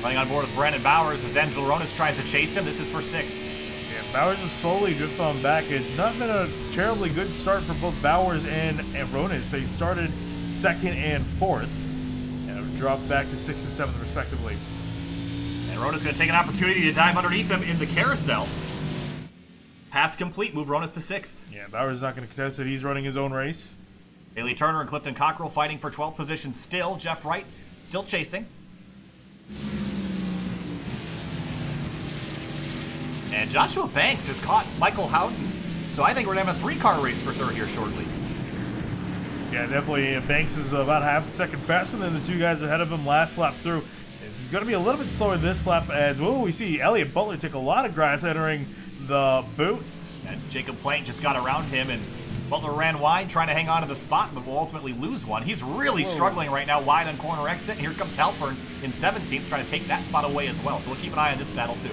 Running on board with Brandon Bowers as Angel Ronas tries to chase him. This is for 6th. Yeah, Bowers has slowly drifted on back. It's not been a terribly good start for both Bowers and Ronas. They started 2nd and 4th and have dropped back to 6th and 7th respectively. And Ronas going to take an opportunity to dive underneath him in the carousel. Pass complete, move Ronas to 6th. Yeah, Bowers not going to contest it. He's running his own race. Bailey Turner and Clifton Cockrell fighting for 12th position still. Jeff Wright still chasing. And Joshua Banks has caught Michael Houghton. So I think we're going to have a 3-car race for 3rd here shortly. Yeah, definitely. Banks is about half a second faster than the two guys ahead of him last lap through. It's going to be a little bit slower this lap as well. We see Elliott Butler take a lot of grass entering the boot. And Jacob Plank just got around him, and Butler ran wide, trying to hang on to the spot, but will ultimately lose one. He's really struggling right now, wide on corner exit. And here comes Halpern in 17th, trying to take that spot away as well. So we'll keep an eye on this battle, too.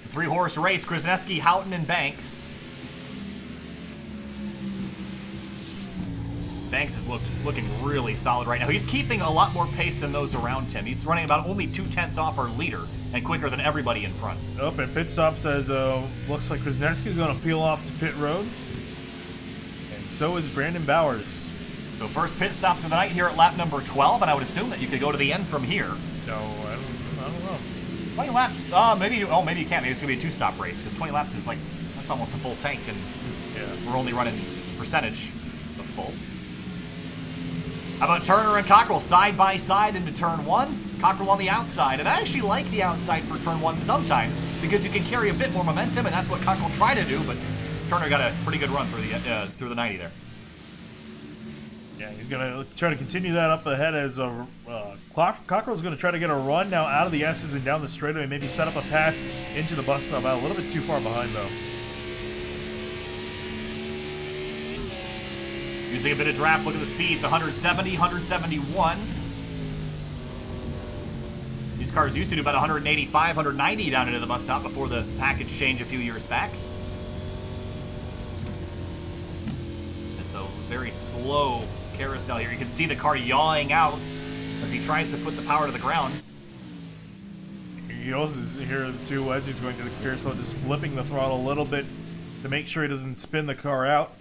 The 3-horse race, Krasneski, Houghton, and Banks. Banks is looking really solid right now. He's keeping a lot more pace than those around him. He's running about only 2/10 off our leader and quicker than everybody in front. Oh, and pit stop says, looks like Krasneski's going to peel off to pit road. And so is Brandon Bowers. So first pit stops of the night here at lap number 12, and I would assume that you could go to the end from here. No, I don't know. 20 laps, maybe you can't. Maybe it's going to be a two-stop race, because 20 laps is like, that's almost a full tank, and we're only running percentage of full. How about Turner and Cockrell side by side into turn 1? Cockrell on the outside, and I actually like the outside for turn 1 sometimes because you can carry a bit more momentum, and that's what Cockrell tried to do, but Turner got a pretty good run through the 90 there. Yeah, he's going to try to continue that up ahead as Cockrell's going to try to get a run now out of the S's and down the straightaway, maybe set up a pass into the bus stop. A little bit too far behind, though. Using a bit of draft, look at the speeds, 170, 171. These cars used to do about 185, 190 down into the bus stop before the package change a few years back. It's a very slow carousel here. You can see the car yawing out as he tries to put the power to the ground. He also is here too as he's going to the carousel, just flipping the throttle a little bit to make sure he doesn't spin the car out.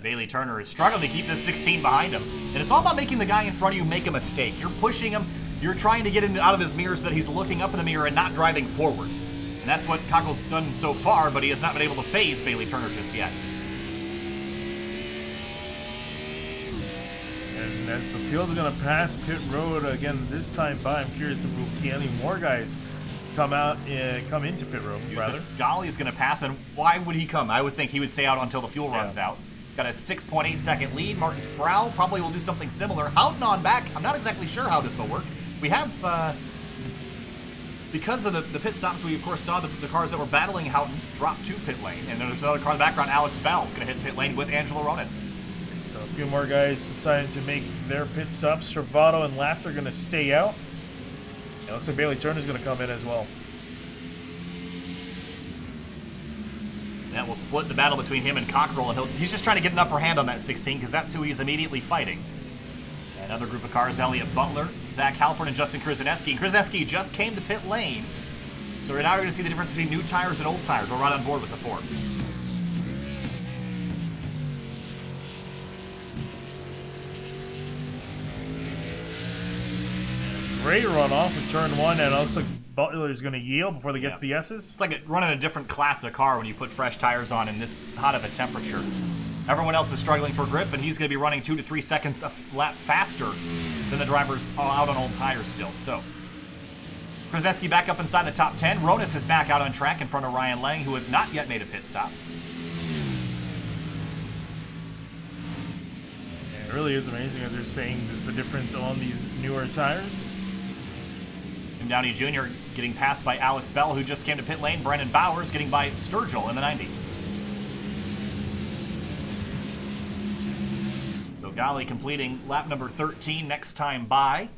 Bailey Turner is struggling to keep this 16 behind him. And it's all about making the guy in front of you make a mistake. You're pushing him, you're trying to get him out of his mirror so that he's looking up in the mirror and not driving forward. And that's what Cockrell's done so far, but he has not been able to phase Bailey Turner just yet. And as the field's going to pass pit road again this time by, I'm curious if we'll see any more guys come into pit road, rather. Ghaly is going to pass, and why would he come? I would think he would stay out until the fuel runs out. Got a 6.8 second lead. Martin Sproul probably will do something similar. Houghton on back. I'm not exactly sure how this will work. We have, because of the pit stops, we of course saw the cars that were battling Houghton drop to pit lane. And there's another car in the background, Alex Bell, going to hit pit lane with Angelo Ronis. So a few more guys deciding to make their pit stops. Travato and Laughter are going to stay out. It looks like Bailey Turner's going to come in as well. That will split the battle between him and Cockrell, and he's just trying to get an upper hand on that 16 because that's who he's immediately fighting. Another group of cars, Elliott Butler, Zach Halpern, and Justin Krzyzewski. Krzyzewski just came to pit lane, so right now you're going to see the difference between new tires and old tires. We're right on board with the Ford. Great runoff in turn 1, and it looks like Butler's going to yield before they get to the S's. It's like running a different class of car when you put fresh tires on in this hot of a temperature. Everyone else is struggling for grip, and he's going to be running 2 to 3 seconds a lap faster than the drivers out on old tires still. So, Krzyzewski back up inside the top 10. Ronis is back out on track in front of Ryan Lang, who has not yet made a pit stop. Yeah, it really is amazing as they're saying just the difference on these newer tires. Tim Downey Jr. getting passed by Alex Bell, who just came to pit lane. Brandon Bowers getting by Sturgill in the 90. So Ghaly completing lap number 13 next time by.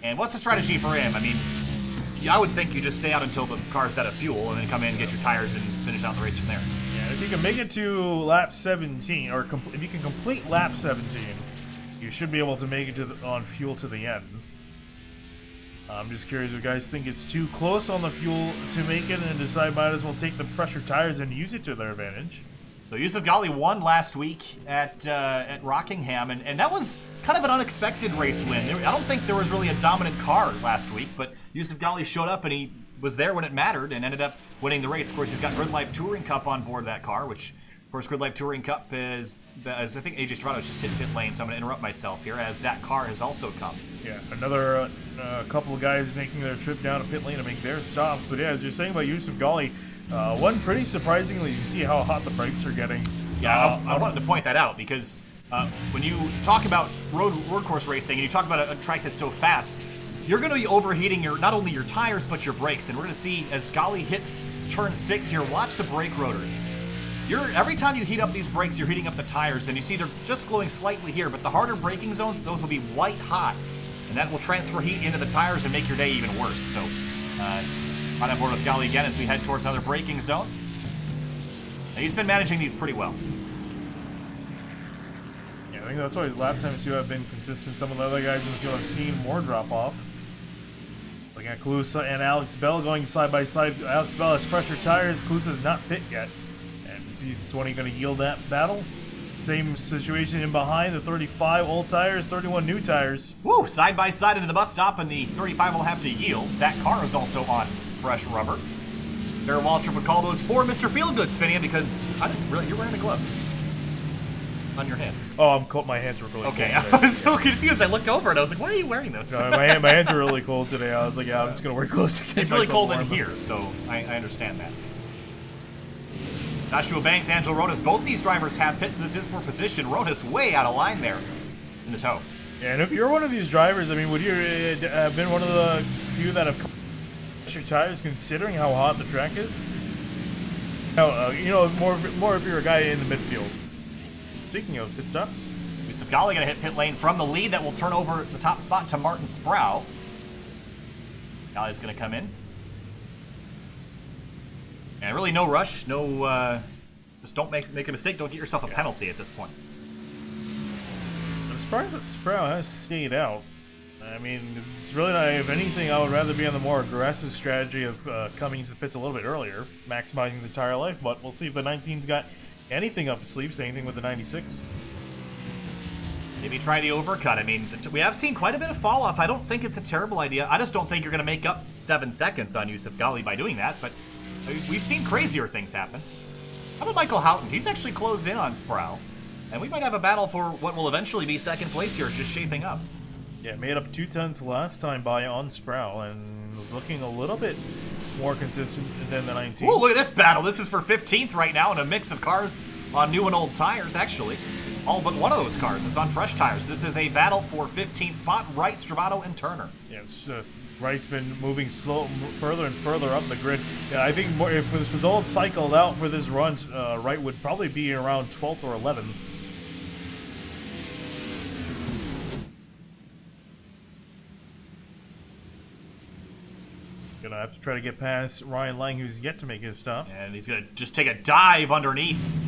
And what's the strategy for him? I mean, I would think you just stay out until the car's out of fuel and then come in and get your tires and finish out the race from there. Yeah, if you can make it to lap 17, or if you can complete lap 17, you should be able to make it on fuel to the end. I'm just curious if you guys think it's too close on the fuel to make it and decide might as well take the fresher tires and use it to their advantage. So Yousuf Ghaly won last week at Rockingham, and that was kind of an unexpected race win. I don't think there was really a dominant car last week, but Yousuf Ghaly showed up and he was there when it mattered and ended up winning the race. Of course, he's got Grid Life Touring Cup on board that car, which, of course, Grid Life Touring Cup is, I think AJ Strato's just hit pit lane, so I'm going to interrupt myself here, as that car has also come. Yeah, another couple of guys making their trip down to pit lane to make their stops. But yeah, as you're saying about Yousuf Ghaly, one pretty surprisingly, you see how hot the brakes are getting. Yeah, I wanted to point that out because when you talk about road course racing and you talk about a track that's so fast, you're going to be overheating not only your tires but your brakes. And we're going to see as Ghaly hits turn 6 here, watch the brake rotors. Every time you heat up these brakes, you're heating up the tires, and you see they're just glowing slightly here, but the harder braking zones, those will be white hot, and that will transfer heat into the tires and make your day even worse. So, right on board with Ghaly again as we head towards another braking zone. And he's been managing these pretty well. think that's why his lap times too have been consistent. Some of the other guys in the field have seen more drop off. Looking at Kalusa and Alex Bell going side by side. Alex Bell has fresher tires. Kalusa's not pit yet. And is he 20 going to yield that battle? Same situation in behind. The 35 old tires, 31 new tires. Woo! Side by side into the bus stop, and the 35 will have to yield. That car is also on fresh rubber. Darrell Waltrip would call those 4 Mr. Feelgoods, Finian, because I didn't really, you're wearing a glove on your hand. Oh, I'm cold. My hands were really okay, cold. I was so confused. I looked over and I was like, why are you wearing those? No, my hands are really cold today. I was like, yeah, I'm just going to wear clothes. It's really cold in here, so I understand that. Joshua Banks, Angel Rodas, both these drivers have pits. This is for position. Rodas way out of line there in the toe. Yeah, and if you're one of these drivers, I mean, would you have been one of the few that have your tires, considering how hot the track is? You know, more if you're a guy in the midfield. Speaking of pit stops, Yousuf Ghaly going to hit pit lane from the lead. That will turn over the top spot to Martin Sproul. Ghaly's going to come in. And really no rush, no, just don't make a mistake, don't get yourself a penalty at this point. I'm surprised that Sproul has stayed out. I mean, it's really not, if anything, I would rather be on the more aggressive strategy of coming into the pits a little bit earlier, maximizing the tire life, but we'll see if the 19's got anything up his sleeve, same thing with the 96. Maybe try the overcut. I mean, we have seen quite a bit of fall off. I don't think it's a terrible idea. I just don't think you're going to make up 7 seconds on Yousuf Ghaly by doing that, but we've seen crazier things happen. How about Michael Houghton? He's actually closed in on Sproul. And we might have a battle for what will eventually be second place here, just shaping up. Yeah, made up 2 tenths last time by on Sproul, and was looking a little bit more consistent than the 19. Oh, look at this battle. This is for 15th right now, and a mix of cars on new and old tires, actually. All but one of those cars is on fresh tires. This is a battle for 15th spot, Wright, Stravato, and Turner. Yes, Wright's been moving further and further up the grid. Yeah, I think more, if this was all cycled out for this run, Wright would probably be around 12th or 11th. Gonna have to try to get past Ryan Lang, who's yet to make his stop. And he's gonna just take a dive underneath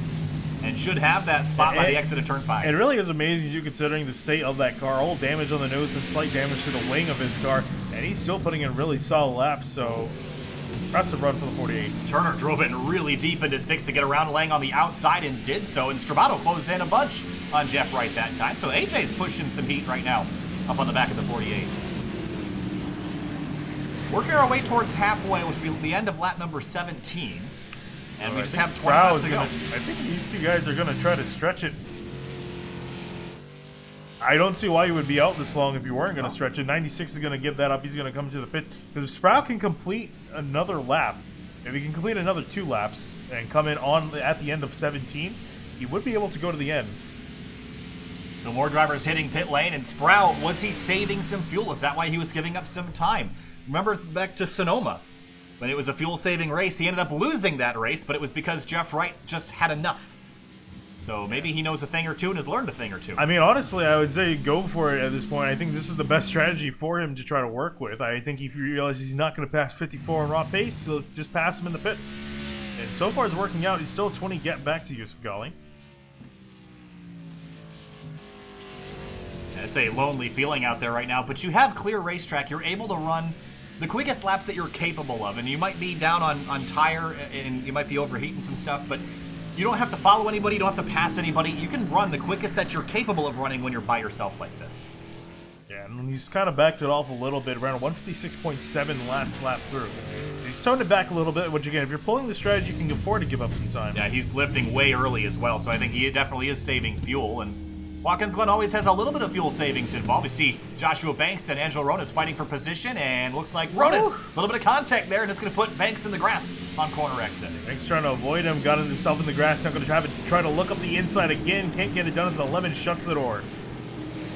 and should have that spot by the exit of turn 5. It really is amazing, you considering the state of that car. All damage on the nose and slight damage to the wing of his car, and he's still putting in really solid laps, so impressive run for the 48. Turner drove it really deep into 6 to get around Lang on the outside and did so, and Stravato closed in a bunch on Jeff Wright that time, so AJ's pushing some heat right now up on the back of the 48. Working our way towards halfway, which will be the end of lap number 17. And we just have 20 laps to go. I think these 2 guys are going to try to stretch it. I don't see why you would be out this long if you weren't going to stretch it. 96 is going to give that up. He's going to come to the pit. Because if Sproul can complete another lap, if he can complete another 2 laps and come in on at the end of 17, he would be able to go to the end. So more drivers hitting pit lane, and Sproul, was he saving some fuel? Is that why he was giving up some time? Remember back to Sonoma, when it was a fuel-saving race, he ended up losing that race, but it was because Jeff Wright just had enough. So maybe he knows a thing or two and has learned a thing or two. I mean, honestly, I would say go for it at this point. I think this is the best strategy for him to try to work with. I think if he realizes he's not going to pass 54 in raw pace, he'll just pass him in the pits. And so far it's working out. He's still 20 get back to Yousuf Ghaly. It's a lonely feeling out there right now, but you have clear racetrack. You're able to run the quickest laps that you're capable of, and you might be down on tire and you might be overheating some stuff, but you don't have to follow anybody, you don't have to pass anybody. You can run the quickest that you're capable of running when you're by yourself like this. Yeah, and he's kind of backed it off a little bit, around 156.7 last lap through. He's toned it back a little bit, which again, if you're pulling the strategy, you can afford to give up some time. Yeah, he's lifting way early as well, so I think he definitely is saving fuel, and Watkins Glen always has a little bit of fuel savings involved. We see Joshua Banks and Angelo Rodas fighting for position, and looks like Rodas, a little bit of contact there, and it's going to put Banks in the grass on corner exit. Banks trying to avoid him, got himself in the grass, now going to try to look up the inside again, can't get it done as the Lemon shuts the door.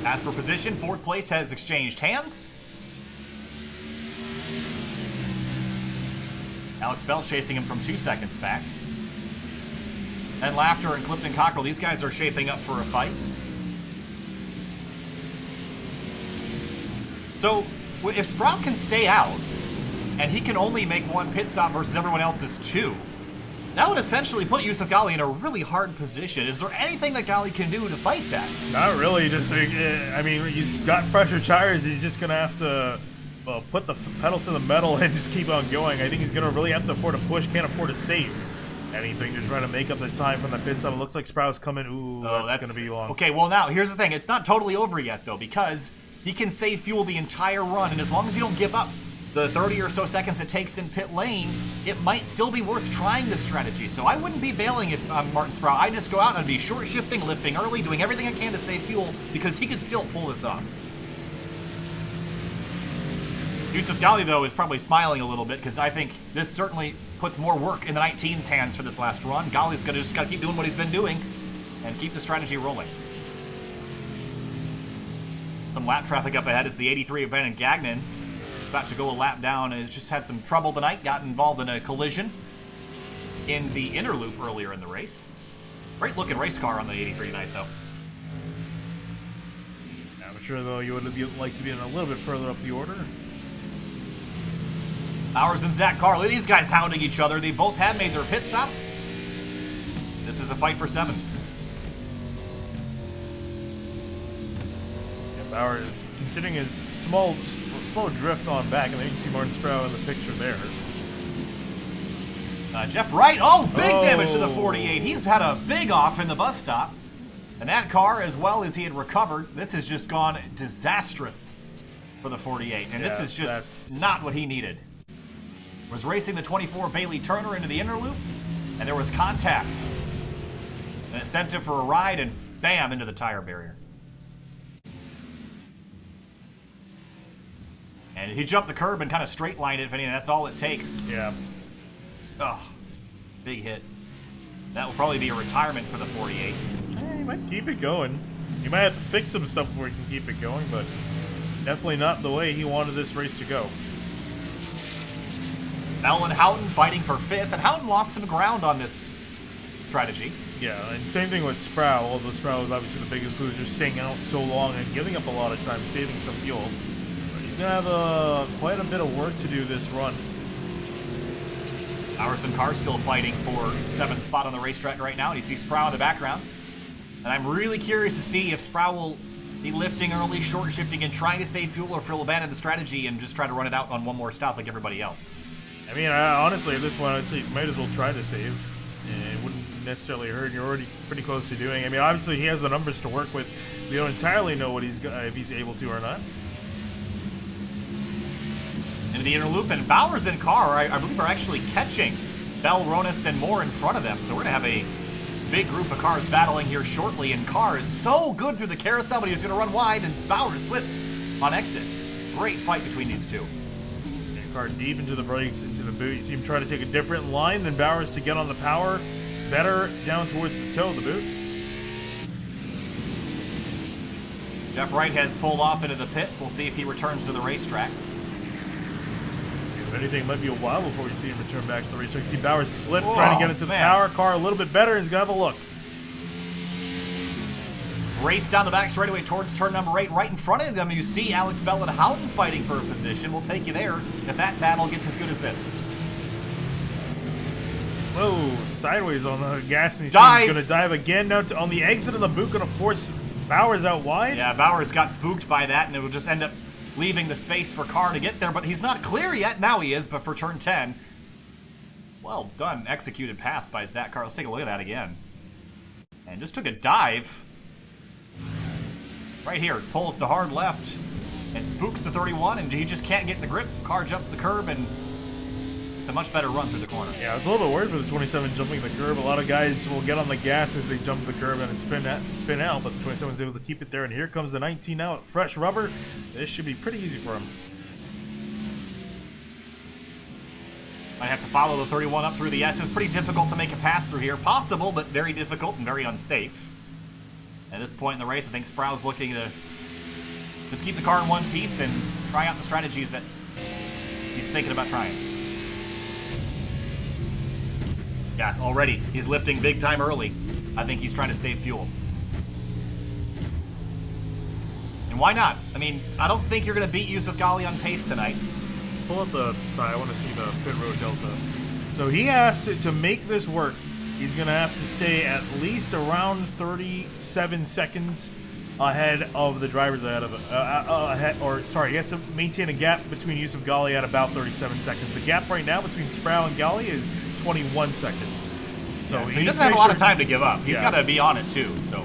As for position, 4th place has exchanged hands. Alex Bell chasing him from 2 seconds back. And Laughter and Clifton Cockrell, these guys are shaping up for a fight. So, if Sprout can stay out, and he can only make 1 pit stop versus everyone else's 2, That would essentially put Yousuf Ghaly in a really hard position. Is there anything that Ghaly can do to fight that? Not really. Just, I mean, he's got fresher tires. He's just going to have to put the pedal to the metal and just keep on going. I think he's going to really have to afford to push, can't afford to save anything to try to make up the time from the pit stop. It looks like Sprout's coming. Ooh, that's going to be long. Okay, well now, here's the thing. It's not totally over yet, though, because he can save fuel the entire run, and as long as you don't give up the 30 or so seconds it takes in pit lane, it might still be worth trying this strategy. So I wouldn't be bailing if I'm Martin Sprout. I'd just go out and be short shifting, lifting early, doing everything I can to save fuel, because he could still pull this off. Yousuf Ghaly, though, is probably smiling a little bit, because I think this certainly puts more work in the 19's hands for this last run. Ghaly's just got to keep doing what he's been doing and keep the strategy rolling. Some lap traffic up ahead. It's the 83 of Ben and Gagnon. About to go a lap down and has just had some trouble tonight. Got involved in a collision in the inner loop earlier in the race. Great looking race car on the 83 tonight, though. Amateur, though, you would like to be in a little bit further up the order. Bowers and Zach Carr, look at these guys hounding each other. They both have made their pit stops. This is a fight for 7th. Yeah, Bowers is continuing his slow drift on back, and then you can see Martin Sprout in the picture there. Jeff Wright, big damage to the 48. He's had a big off in the bus stop. And that car, as well as he had recovered, this has just gone disastrous for the 48. And this is just not what he needed. Was racing the 24 Bailey Turner into the inner loop, and there was contact. And it sent him for a ride, and bam, into the tire barrier. And he jumped the curb and kind of straight lined it, if anything. That's all it takes. Yeah. Oh, big hit. That will probably be a retirement for the 48. He might keep it going. He might have to fix some stuff before he can keep it going, but definitely not the way he wanted this race to go. Bell and Houghton fighting for 5th, and Houghton lost some ground on this strategy. Yeah, and same thing with Sprout, although Sprout was obviously the biggest loser, staying out so long and giving up a lot of time, saving some fuel. He's going to have quite a bit of work to do this run. Bowers and Carr still fighting for 7th spot on the racetrack right now, and you see Sprout in the background. And I'm really curious to see if Sprout will be lifting early, short shifting, and trying to save fuel, or if he'll abandon the strategy and just try to run it out on one more stop like everybody else. I mean, honestly, at this point, I'd say you might as well try to save. It wouldn't necessarily hurt. You're already pretty close to doing. I mean, obviously, he has the numbers to work with. We don't entirely know what if he's able to or not. Into the inner loop, and Bowers and Carr, I believe, are actually catching Bell, Ronas, and Moore in front of them. So we're going to have a big group of cars battling here shortly, and Carr is so good through the carousel, but he's going to run wide, and Bowers slips on exit. Great fight between these two. Carr deep into the brakes, into the boot. You see him try to take a different line than Bowers to get on the power. Better down towards the toe of the boot. Jeff Wright has pulled off into the pits. We'll see if he returns to the racetrack. If anything, it might be a while before we see him return back to the racetrack. See Bowers slip, trying to get into the power. Car a little bit better. He's going to have a look. Race down the back straightaway towards turn number 8. Right in front of them, you see Alex Bell and Houghton fighting for a position. We'll take you there if that battle gets as good as this. Whoa, sideways on the gas, and he's going to dive again. Now on the exit of the boot, going to force Bowers out wide. Yeah, Bowers got spooked by that, and it will just end up leaving the space for Carr to get there. But he's not clear yet. Now he is, but for turn 10. Well done, executed pass by Zach Carr. Let's take a look at that again. And just took a dive. Right here, pulls to hard left and spooks the 31, and he just can't get the grip. Carr jumps the curb, and it's a much better run through the corner. Yeah, I was a little bit worried for the 27 jumping the curb. A lot of guys will get on the gas as they jump the curb and spin out, but the 27's able to keep it there. And here comes the 19 out, fresh rubber. This should be pretty easy for him. Might have to follow the 31 up through the S. It's pretty difficult to make a pass through here. Possible, but very difficult and very unsafe. At this point in the race, I think Sprout's looking to just keep the car in one piece and try out the strategies that he's thinking about trying. Yeah, already. He's lifting big time early. I think he's trying to save fuel. And why not? I mean, I don't think you're going to beat Yousuf Ghaly on pace tonight. Pull up the side. I want to see the pit road delta. So he has to make this work. He's going to have to stay at least around 37 seconds ahead of the drivers ahead of him. He has to maintain a gap between Yousuf Ghaly at about 37 seconds. The gap right now between Sproul and Ghaly is 21 seconds. So, he doesn't have a lot of time to give up. He's got to be on it too. So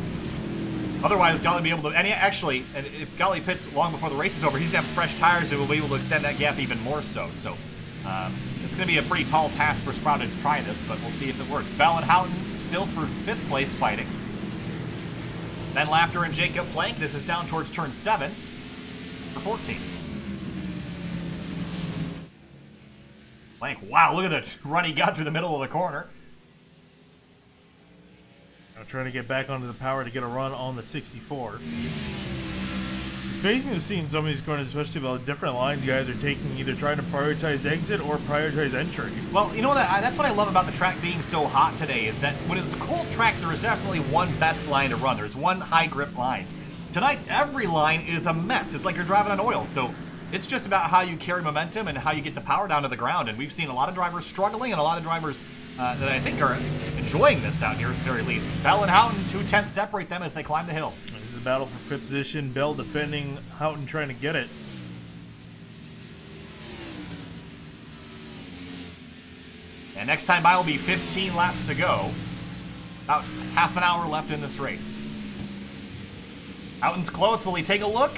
otherwise, Ghaly will be able to. And if Ghaly pits long before the race is over, he's going to have fresh tires and will be able to extend that gap even more so. So it's going to be a pretty tall task for Sproul to try this, but we'll see if it works. Bell and Houghton still for 5th place fighting. Then Laughter and Jacob Plank. This is down towards turn 7 for 14th. Plank, wow, look at the run he got through the middle of the corner. I'm trying to get back onto the power to get a run on the 64. It's amazing to see in some of these corners, especially the different lines guys are taking, either trying to prioritize exit or prioritize entry. Well, you know that's what I love about the track being so hot today, is that when it's a cold track, there is definitely one best line to run. There's one high grip line. Tonight, every line is a mess. It's like you're driving on oil. So it's just about how you carry momentum and how you get the power down to the ground. And we've seen a lot of drivers struggling and a lot of drivers that I think are enjoying this out here at the very least. Bell and Houghton, 2/10 separate them as they climb the hill. This is a battle for 5th position. Bell defending, Houghton trying to get it. And next time by will be 15 laps to go. About half an hour left in this race. Houghton's close. Will he take a look?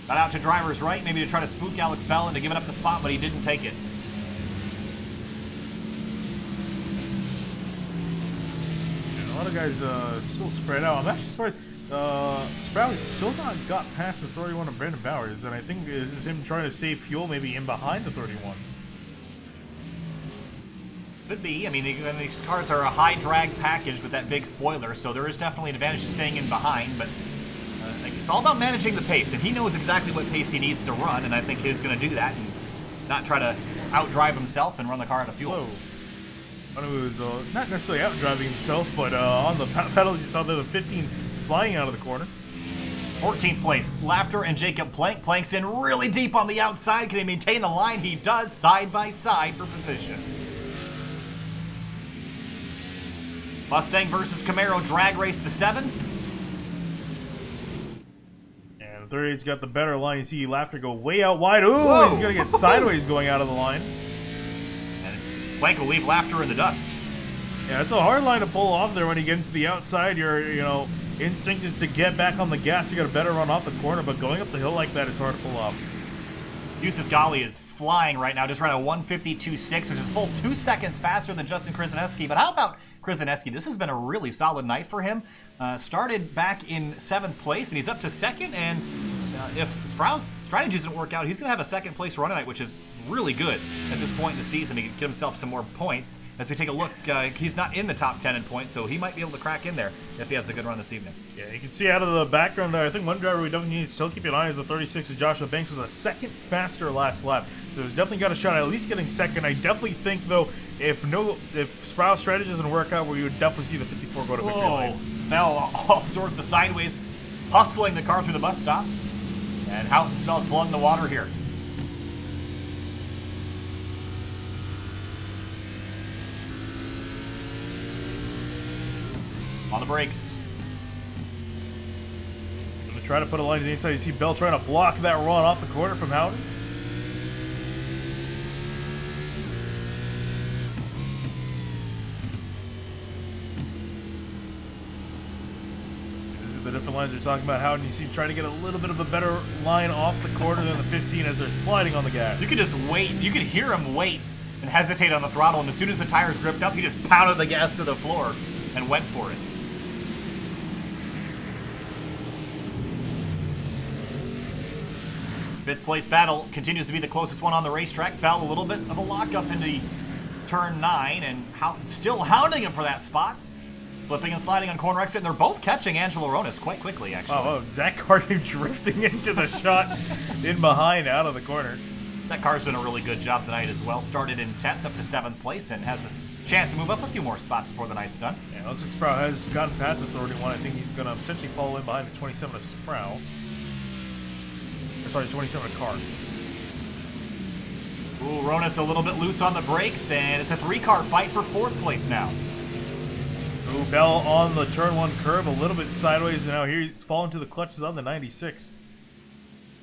Got out to driver's right, maybe to try to spook Alex Bell into giving up the spot, but he didn't take it. A lot of guys still spread out. I'm actually surprised Sprouty's still not got past the 31 of Brandon Bowers, and I think this is him trying to save fuel maybe in behind the 31. Could be. I mean, these cars are a high drag package with that big spoiler, so there is definitely an advantage to staying in behind, but it's all about managing the pace, and he knows exactly what pace he needs to run, and I think he's going to do that and not try to outdrive himself and run the car out of fuel. Whoa. He was not necessarily outdriving himself, but on the pedals you saw the 15 sliding out of the corner. 14th place, Laughter and Jacob Plank. Plank's in really deep on the outside. Can he maintain the line? He does, side by side for position. Mustang versus Camaro drag race to 7. And the 38's got the better line. You see Laughter go way out wide. Ooh, whoa. He's going to get sideways going out of the line. Plank will leave Laughter in the dust. Yeah, it's a hard line to pull off there when you get into the outside. Your instinct is to get back on the gas. You got a better run off the corner, but going up the hill like that, it's hard to pull off. Yousuf Ghaly is flying right now, just ran a 1:52.6, which is full 2 seconds faster than Justin Krzyzewski. But how about Krzyzewski? This has been a really solid night for him. Started back in 7th place, and he's up to 2nd. And if Sproul's strategy doesn't work out, he's going to have a 2nd place run tonight, which is really good at this point in the season to get himself some more points. As we take a look, he's not in the top 10 in points, so he might be able to crack in there if he has a good run this evening. Yeah, you can see out of the background there, I think one driver we definitely need to still keep an eye on is the 36 of Joshua Banks, was a 2nd faster last lap. So he's definitely got a shot at least getting 2nd. I definitely think, though, if Sproul's strategy doesn't work out, we would definitely see the 54 go to victory lane. Now all sorts of sideways, hustling the car through the bus stop. And Houghton smells blood in the water here. On the brakes. Going to try to put a line to the inside. You see Bell trying to block that run off the corner from Houghton. The different lines we're talking about, Houghton, you see trying to get a little bit of a better line off the corner than the 15 as they're sliding on the gas. You could just wait. You could hear him wait and hesitate on the throttle, and as soon as the tires gripped up, he just pounded the gas to the floor and went for it. Fifth place battle continues to be the closest one on the racetrack. Bell a little bit of a lockup into turn 9, and Houghton still hounding him for that spot. Slipping and sliding on corner exit, and they're both catching Angelo Ronis quite quickly, actually. Oh, Zach Carter drifting into the shot in behind out of the corner. Zach Carter's done a really good job tonight as well. Started in 10th up to 7th place and has a chance to move up a few more spots before the night's done. Yeah, looks like Sproul has gotten past the 31. I think he's going to potentially follow in behind the 27 of Sproul. Sorry, 27 of Carr. Ooh, Ronas a little bit loose on the brakes, and it's a 3-car fight for 4th place now. Ooh, Bell on the turn 1 curve, a little bit sideways, and now he's falling to the clutches on the 96.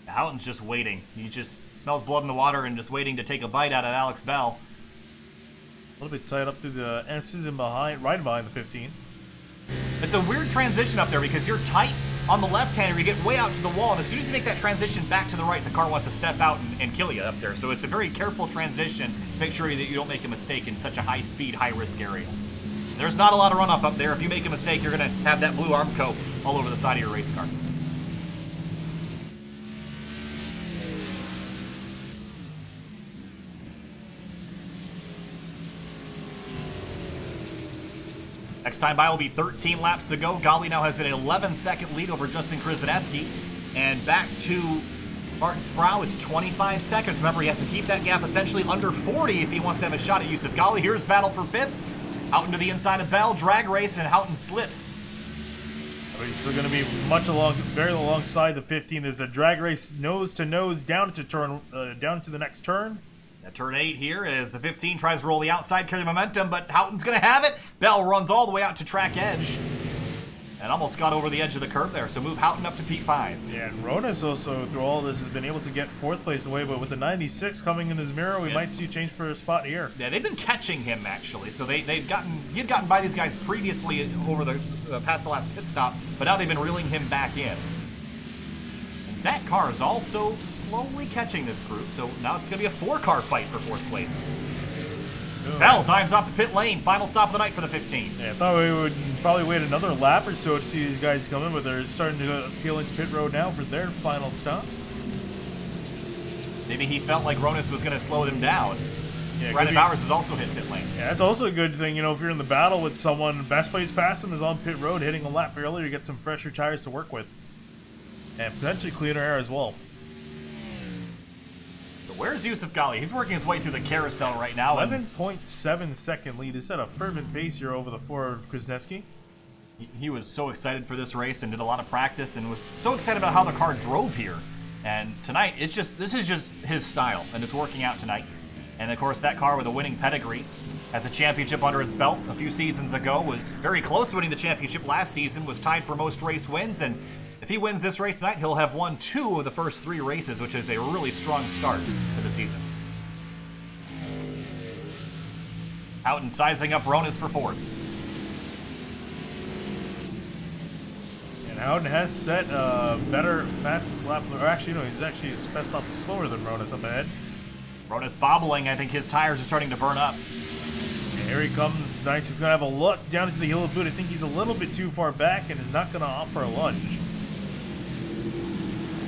Houghton's just waiting. He just smells blood in the water and just waiting to take a bite out of Alex Bell. A little bit tight up through the S's and right behind the 15. It's a weird transition up there because you're tight on the left-hander, you get way out to the wall, and as soon as you make that transition back to the right, the car wants to step out and kill you up there. So it's a very careful transition. Make sure that you don't make a mistake in such a high-speed, high-risk area. There's not a lot of run-up up there. If you make a mistake, you're going to have that blue arm coat all over the side of your race car. Next time by will be 13 laps to go. Ghaly now has an 11-second lead over Justin Krzyzewski. And back to Martin Sproul is 25 seconds. Remember, he has to keep that gap essentially under 40 if he wants to have a shot at Yousuf Ghaly. Here's battle for 5th. Houghton to the inside of Bell. Drag race, and Houghton slips. He's still going to be very alongside the 15. There's a drag race nose to nose down to the next turn. At turn 8 here as the 15 tries to roll the outside, carry momentum, but Houghton's going to have it. Bell runs all the way out to track edge and almost got over the edge of the curve there, so move Houghton up to P5. Yeah, and Ronas also, through all this, has been able to get 4th place away, but with the 96 coming in his mirror, we might see a change for a spot here. Yeah, they've been catching him, actually, so he had gotten by these guys previously over the past the last pit stop, but now they've been reeling him back in. Zach Carr is also slowly catching this group, so now it's going to be a 4-car fight for 4th place. Bell dives off the pit lane. Final stop of the night for the 15. Yeah, I thought we would probably wait another lap or so to see these guys come in, but they're starting to peel into pit road now for their final stop. Maybe he felt like Ronas was going to slow them down. Yeah, Brandon Bowers has also hit pit lane. Yeah, that's also a good thing, you know, if you're in the battle with someone, best place past them is on pit road, hitting a lap earlier, you get some fresher tires to work with. And potentially cleaner air as well. So where's Yousuf Ghaly? He's working his way through the carousel right now. 11.7 second lead. Is at a fervent pace here over the floor of Krzyzewski. He was so excited for this race and did a lot of practice and was so excited about how the car drove here. And tonight, this is just his style, and it's working out tonight. And of course, that car with a winning pedigree has a championship under its belt a few seasons ago, was very close to winning the championship last season, was tied for most race wins, and if he wins this race tonight, he'll have won 2 of the first 3 races, which is a really strong start to the season. Houghton sizing up Ronas for 4th. And Houghton has set a better fastest lap, or actually, no, he's actually his best lap slower than Ronas up ahead. Ronas bobbling. I think his tires are starting to burn up. And here he comes. 96 gonna have a look down into the heel of the boot. I think he's a little bit too far back and is not gonna opt for a lunge.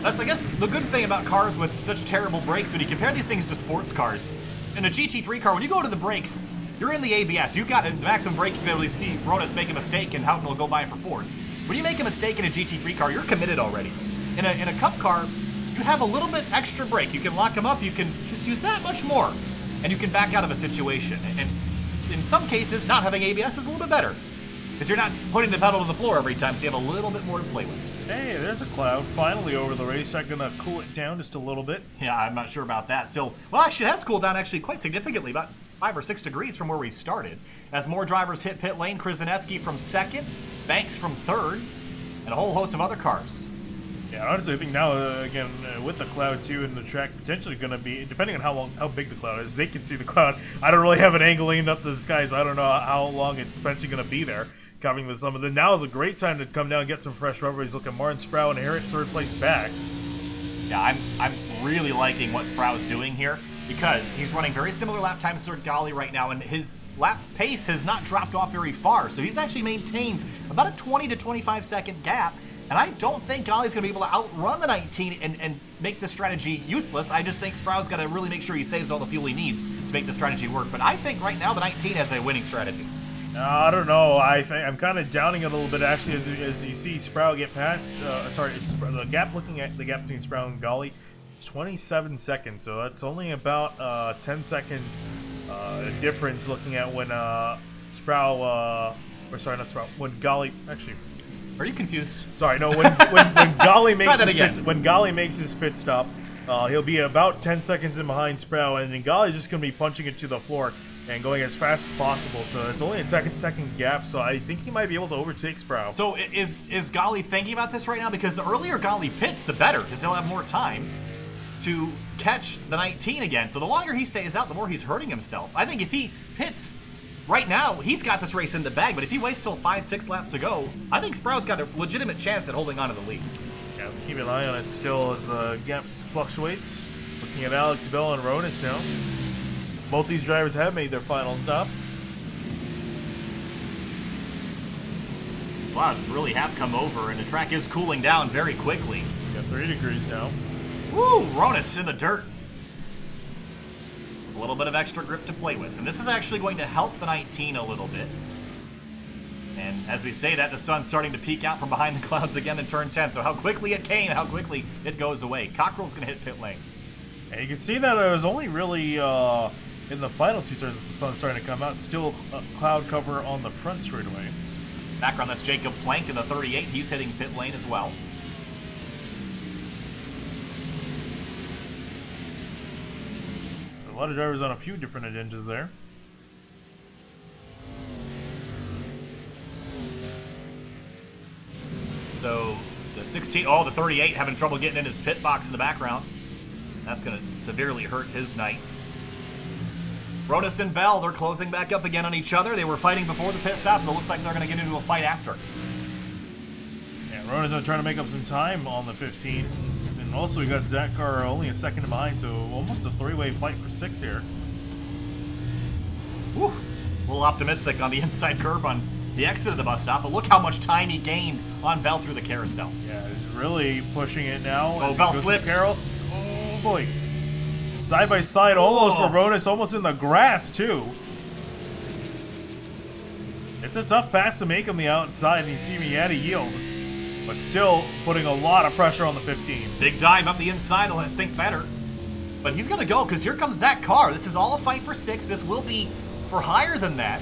That's, I guess, the good thing about cars with such terrible brakes when you compare these things to sports cars. In a GT3 car, when you go to the brakes, you're in the ABS. You've got a maximum brake capability to see Ronas make a mistake and Houghton will go by for 4th. When you make a mistake in a GT3 car, you're committed already. In a Cup car, you have a little bit extra brake. You can lock them up. You can just use that much more, and you can back out of a situation. And in some cases, not having ABS is a little bit better because you're not putting the pedal to the floor every time, so you have a little bit more to play with. Hey, there's a cloud finally over the racetrack. Gonna cool it down just a little bit. Yeah, I'm not sure about that. Still, well, actually, it has cooled down actually quite significantly, about 5 or 6 degrees from where we started. As more drivers hit pit lane, Krzyzewski from 2nd, Banks from 3rd, and a whole host of other cars. Yeah, honestly, I think now, again, with the cloud too, and the track potentially going to be, depending on how big the cloud is, they can see the cloud. I don't really have an angle aimed up the sky, so I don't know how long it's potentially going to be there, covering the summit. Then now is a great time to come down and get some fresh rubber. He's looking Martin Sproul and Harriet 3rd place back. Yeah, I'm really liking what Sproul's doing here because he's running very similar lap times to Ghaly right now, and his lap pace has not dropped off very far. So he's actually maintained about a 20 to 25 second gap. And I don't think Ghaly's going to be able to outrun the 19 and make the strategy useless. I just think Sproul's got to really make sure he saves all the fuel he needs to make the strategy work. But I think right now the 19 has a winning strategy. I don't know. I'm kind of doubting it a little bit, actually, as you see Sproul get past, the gap, looking at the gap between Sproul and Ghaly, it's 27 seconds. So that's only about 10 seconds difference looking at when when Ghaly, actually... Are you confused? Sorry, no. When Ghaly makes when Ghaly makes his pit stop, He'll be about 10 seconds in behind Sproul, and then Ghaly's just going to be punching it to the floor and going as fast as possible. So it's only a 10-second gap, so I think he might be able to overtake Sproul. So is Ghaly thinking about this right now? Because the earlier Ghaly pits, the better, because he'll have more time to catch the 19 again. So the longer he stays out, the more he's hurting himself. I think if he pits right now, he's got this race in the bag, but if he waits till 5-6 laps to go, I think Sproul's got a legitimate chance at holding on to the lead. Yeah, keep an eye on it still as the gap fluctuates. Looking at Alex, Bell, and Ronis now. Both these drivers have made their final stop. Clouds really have come over, and the track is cooling down very quickly. Got 3 degrees now. Woo! Ronis in the dirt. A little bit of extra grip to play with, and this is actually going to help the 19 a little bit. And as we say that, the sun's starting to peek out from behind the clouds again in turn 10. So how quickly it came, how quickly it goes away. Cockrell's going to hit pit lane. And you can see that it was only really in the final 2 turns that the sun's starting to come out. Still cloud cover on the front straightaway. Background, that's Jacob Plank in the 38. He's hitting pit lane as well. So a lot of drivers on a few different agendas there. So the 16, the 38 having trouble getting in his pit box in the background. That's going to severely hurt his night. Ronis and Bell, they're closing back up again on each other. They were fighting before the pit stop, but it looks like they're going to get into a fight after. Yeah, Ronis is trying to make up some time on the 15. And also we got Zach Carr only a second behind, so almost a 3-way fight for 6th here. Whew. A little optimistic on the inside curve on the exit of the bus stop, but look how much time he gained on Bell through the carousel. Yeah, he's really pushing it now. Oh, Bell slipped. Oh, boy. Side by side, almost for Ronis, almost in the grass, too. It's a tough pass to make on the outside, and you see me at a yield. But still putting a lot of pressure on the 15. Big dive up the inside, I'll think better. But he's going to go, because here comes Zach Carr. This is all a fight for 6. This will be for higher than that.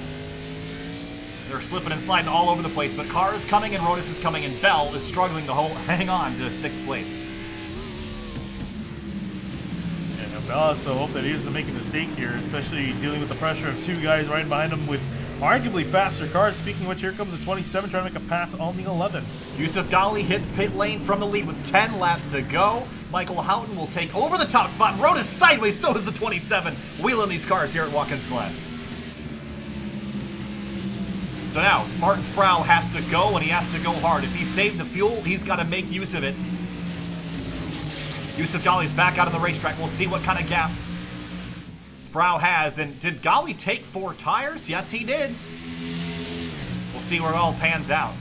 They're slipping and sliding all over the place, but Carr is coming and Ronis is coming, and Bell is struggling to hang on to 6th place. And Bell has to hope that he doesn't make a mistake here, especially dealing with the pressure of 2 guys right behind him with arguably faster cars. Speaking of which, here comes the 27 trying to make a pass on the 11. Yousuf Ghaly hits pit lane from the lead with 10 laps to go. Michael Houghton will take over the top spot. Ronis sideways, so is the 27. Wheeling these cars here at Watkins Glen. So now, Martin Sproul has to go, and he has to go hard. If he saved the fuel, he's got to make use of it. Yousuf Ghaly's back out on the racetrack. We'll see what kind of gap Sproul has. And did Ghaly take 4 tires? Yes, he did. We'll see where it all pans out.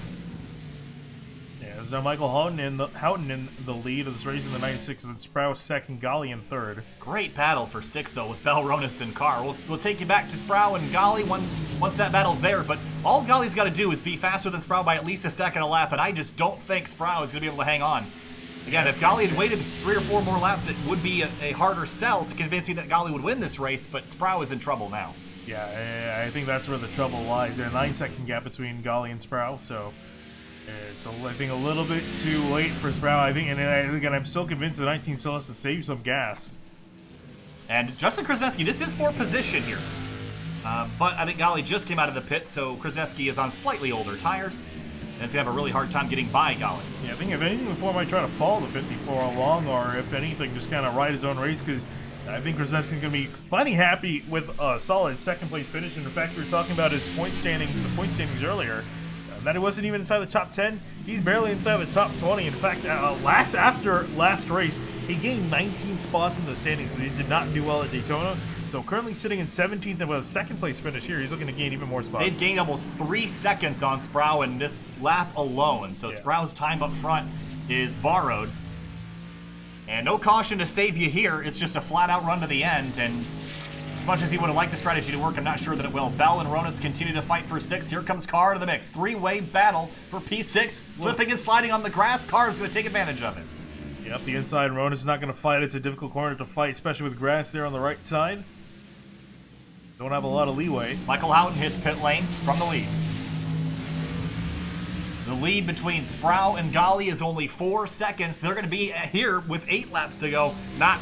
Yeah, there's now Michael Houghton in the lead of this race in the 96, and then Sproul 2nd, Ghaly in 3rd. Great battle for 6th, though, with Bell, Ronis, and Carr. We'll take you back to Sproul and Ghaly once that battle's there, but all Ghaly's got to do is be faster than Sproul by at least a second a lap, and I just don't think Sproul is going to be able to hang on. Again, if Ghaly had waited 3 or 4 more laps, it would be a harder sell to convince me that Ghaly would win this race, but Sproul is in trouble now. Yeah, I think that's where the trouble lies. There's a 9-second gap between Ghaly and Sproul, so it's, I think, a little bit too late for Sproul. I think, and again, I'm still convinced the 19 still has to save some gas. And Justin Krasnetsky, this is for position here. But I think Ghaly just came out of the pits, so Krasnetsky is on slightly older tires. And it's going to have a really hard time getting by Ghaly. Yeah, I think if anything, before might try to follow the 54 along, or if anything, just kind of ride his own race, because I think Krasnetsky's going to be plenty happy with a solid 2nd place finish. And in fact, we were talking about his point standings earlier. That he wasn't even inside the top 10. He's barely inside the top 20. In fact, after last race, he gained 19 spots in the standings, so he did not do well at Daytona. So currently sitting in 17th and with a 2nd place finish here, he's looking to gain even more spots. They've gained almost 3 seconds on Sproul in this lap alone. So yeah. Sproul's time up front is borrowed. And no caution to save you here. It's just a flat-out run to the end. And as much as he would have liked the strategy to work, I'm not sure that it will. Bell and Ronis continue to fight for 6th. Here comes Carr to the mix. 3-way battle for P6. Slipping and sliding on the grass. Carr is going to take advantage of it. Yeah, up the inside, Ronis is not going to fight. It's a difficult corner to fight, especially with grass there on the right side. Don't have a lot of leeway. Michael Houghton hits pit lane from the lead. The lead between Sproul and Ghaly is only 4 seconds. They're going to be here with 8 laps to go, not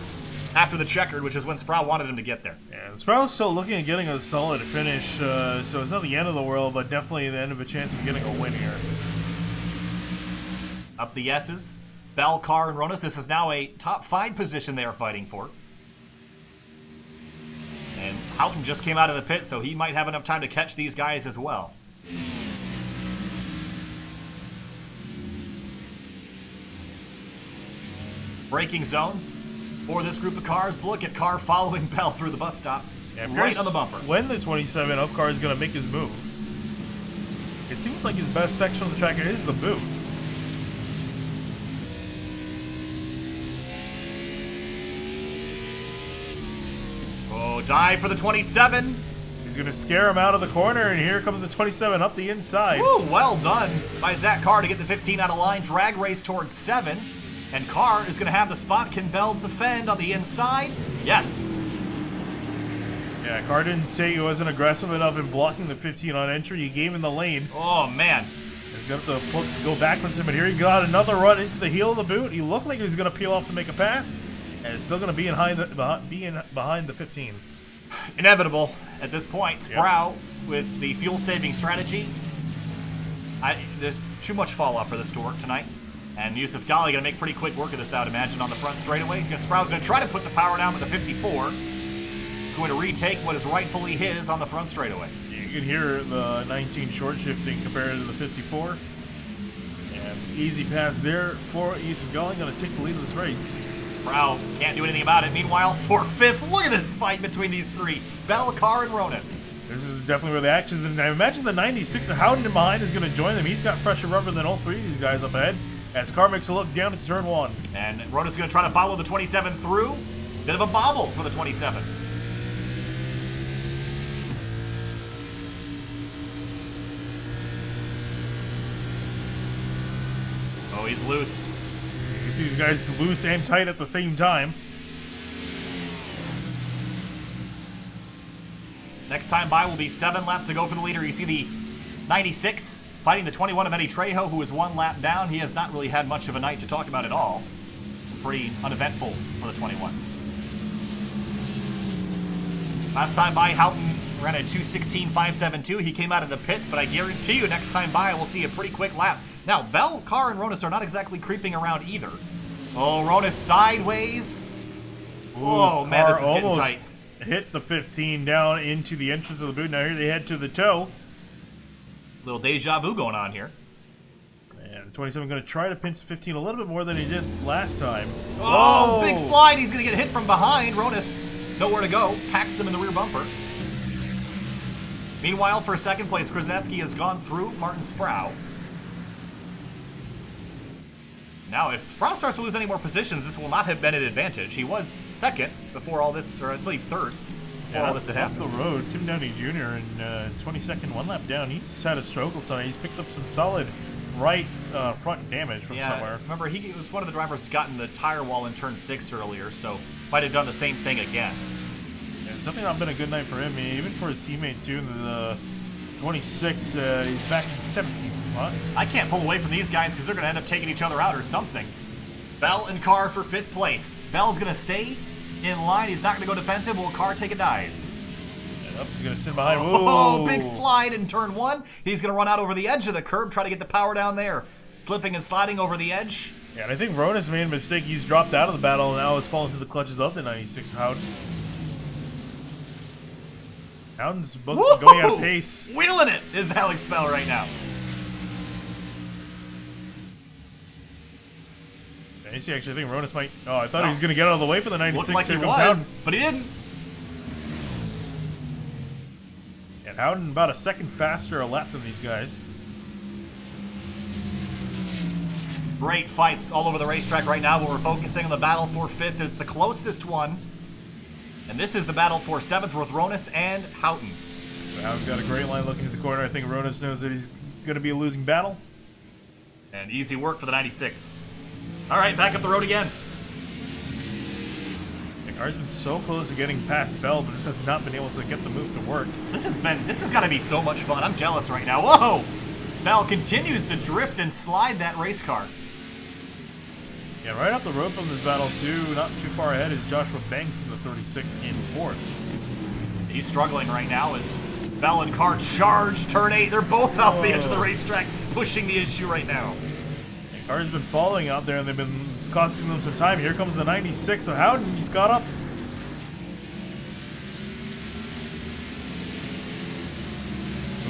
after the checkered, which is when Sproul wanted him to get there. Yeah, Sproul's still looking at getting a solid finish, so it's not the end of the world, but definitely the end of a chance of getting a win here. Up the S's, Bell, Carr, and Ronas. This is now a top 5 position they are fighting for. And Houghton just came out of the pit, so he might have enough time to catch these guys as well. Braking zone for this group of cars. Look at Carr following Bell through the bus stop, right on the bumper. When the 27 of Carr is going to make his move, it seems like his best section of the track is the boot. Oh, dive for the 27. He's going to scare him out of the corner, and here comes the 27 up the inside. Woo, well done by Zach Carr to get the 15 out of line. Drag race towards 7. And Carr is going to have the spot. Can Bell defend on the inside? Yes. Yeah, Carr didn't say he wasn't aggressive enough in blocking the 15 on entry. He gave him the lane. Oh, man. He's going to have to go backwards, but here he got another run into the heel of the boot. He looked like he was going to peel off to make a pass, and it's still going to be behind the 15. Inevitable at this point. Sproul with the fuel-saving strategy. There's too much fall-off for this to work tonight. And Yousuf Ghaly going to make pretty quick work of this, I would imagine, on the front straightaway. Sproul's going to try to put the power down with the 54. It's going to retake what is rightfully his on the front straightaway. You can hear the 19 short shifting compared to the 54. And easy pass there for Yousuf Ghaly. Going to take the lead of this race. Sproul can't do anything about it. Meanwhile, for 5th, look at this fight between these 3. Bell, Carr, and Ronas. This is definitely where the action is. And I imagine the 96 Houghton behind is going to join them. He's got fresher rubber than all 3 of these guys up ahead. As Carr makes a look down into turn 1. And Rona's going to try to follow the 27 through. Bit of a bobble for the 27. Oh, he's loose. You can see these guys loose and tight at the same time. Next time by will be 7 laps to go for the leader. You see the 96 fighting the 21 of Eddie Trejo, who is 1 lap down. He has not really had much of a night to talk about at all. Pretty uneventful for the 21. Last time by, Houghton ran a 2:16.572. He came out of the pits, but I guarantee you next time by, we'll see a pretty quick lap. Now, Bell, Carr, and Ronas are not exactly creeping around either. Oh, Ronas sideways. Oh, man, this is getting tight. Hit the 15 down into the entrance of the boot. Now here they head to the toe. Little deja vu going on here. And 27 going to try to pinch the 15 a little bit more than he did last time. Oh, big slide. He's going to get hit from behind. Ronas, nowhere to go. Packs him in the rear bumper. Meanwhile, for 2nd place, Krasneski has gone through Martin Sproul. Now, if Sproul starts to lose any more positions, this will not have been an advantage. He was 2nd before all this, or I believe 3rd. All this had happened. Up the road, Tim Downey Jr. in 22nd, 1 lap down. He's had a struggle tonight. He's picked up some solid right front damage from somewhere. Remember, he was one of the drivers who's gotten the tire wall in turn 6 earlier, so might have done the same thing again. Yeah, it's definitely not been a good night for him. Even for his teammate too. The 26, he's back in 17th. What? I can't pull away from these guys because they're going to end up taking each other out or something. Bell and Carr for 5th place. Bell's going to stay in line. He's not going to go defensive. Will Carr take a dive? And up, he's going to sit behind. Oh, big slide in turn 1. He's going to run out over the edge of the curb, try to get the power down there. Slipping and sliding over the edge. Yeah, and I think Ronas made a mistake. He's dropped out of the battle and now has fallen to the clutches of the 96 Houghton. Houghton's going out of pace. Wheeling it is Alex Bell right now. You see, actually, I think Ronas might. Oh, I thought he was going to get out of the way for the 96. Looked like Here he comes was, Houghton. but he didn't. And Houghton about a 2nd faster a lap than these guys. Great fights all over the racetrack right now, but we're focusing on the battle for 5th. It's the closest one. And this is the battle for 7th with Ronas and Houghton. So Houghton's got a great line looking to the corner. I think Ronas knows that he's going to be a losing battle. And easy work for the 96. All right, back up the road again. The car's been so close to getting past Bell, but just has not been able to get the move to work. This has got to be so much fun. I'm jealous right now. Whoa! Bell continues to drift and slide that race car. Yeah, right up the road from this battle, too, not too far ahead, is Joshua Banks in the 36 in 4th. He's struggling right now as Bell and Carr charge turn 8. They're both off the edge of the racetrack, pushing the issue right now. And Carr's been falling out there, and it's costing them some time. Here comes the 96 of Howden. He's got up.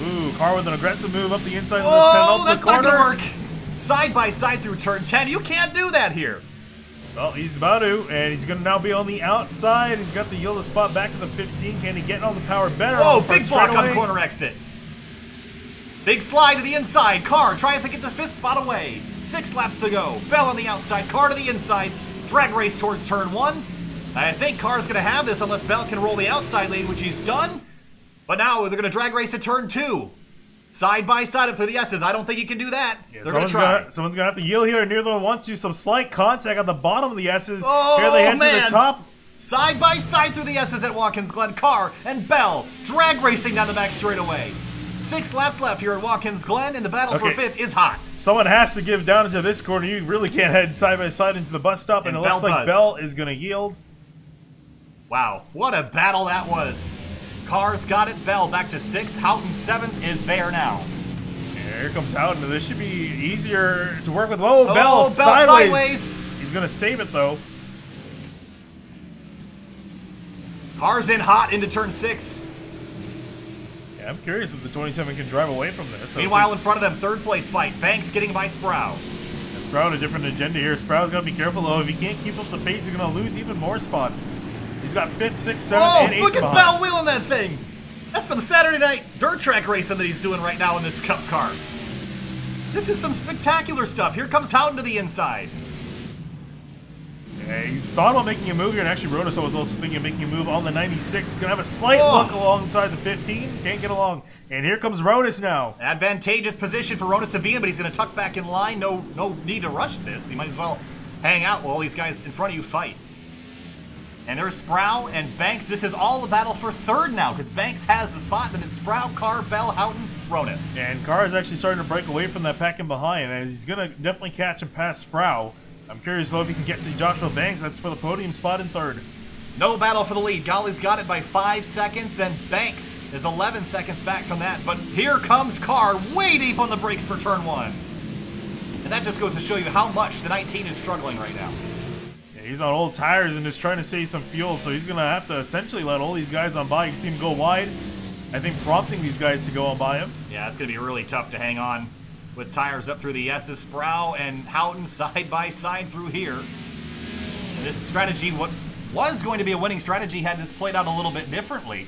Ooh, Carr with an aggressive move up the inside of the penultimate corner. That's not gonna work. Side by side through turn 10. You can't do that here. Well, he's about to, and he's going to now be on the outside. He's got the yellow spot back to the 15. Can he get on the power better? Oh, big block on corner exit. Big slide to the inside. Carr tries to get the 5th spot away. 6 laps to go. Bell on the outside. Carr to the inside. Drag race towards turn 1. I think Carr's going to have this unless Bell can roll the outside lane, which he's done. But now they're going to drag race at turn 2. Side by side up through the S's. I don't think you can do that. Yeah, they're going to try. Someone's going to have to yield here. Near the one wants to some slight contact on the bottom of the S's. Oh, here they head man. to the top. Side by side through the S's at Watkins Glen. Carr and Bell drag racing down the back straightaway. 6 laps left here at Watkins Glen, and the battle for 5th is hot. Someone has to give down into this corner. You really can't head side by side into the bus stop, and it looks like Bell is going to yield. Wow, what a battle that was. Carr's got it. Bell back to 6th. Houghton 7th is there now. Here comes Howden. This should be easier to work with. Oh, Bell sideways. He's going to save it, though. Carr's in hot into turn 6. Yeah, I'm curious if the 27 can drive away from this. Meanwhile, in front of them, 3rd place fight. Banks getting by Sproul. And Sproul a different agenda here. Sproul's got to be careful, though. If he can't keep up the pace, he's going to lose even more spots. He's got 5th, 6th, 7th, and 8th look at behind. Bell wheeling that thing. That's some Saturday night dirt track racing that he's doing right now in this Cup car. This is some spectacular stuff. Here comes Houghton to the inside. Yeah, he thought about making a move here, and actually Rodas was also thinking of making a move on the 96. Gonna have a slight look alongside the 15. Can't get along. And here comes Rodas now. Advantageous position for Rodas to be in, but he's gonna tuck back in line. No need to rush this. He might as well hang out while these guys in front of you fight. And there's Sproul and Banks. This is all the battle for 3rd now, because Banks has the spot. Then it's Sproul, Carr, Bell, Houghton, Rodas. And Carr is actually starting to break away from that pack in behind, and he's going to definitely catch and pass Sproul. I'm curious, though, if he can get to Joshua Banks. That's for the podium spot in 3rd. No battle for the lead. Ghaly's got it by 5 seconds. Then Banks is 11 seconds back from that. But here comes Carr, way deep on the brakes for turn 1. And that just goes to show you how much the 19 is struggling right now. He's on old tires and just trying to save some fuel, so he's going to have to essentially let all these guys on by. You see him go wide, I think prompting these guys to go on by him. Yeah, it's going to be really tough to hang on with tires up through the S's. Sproul and Houghton side by side through here. And this strategy, what was going to be a winning strategy, had this played out a little bit differently.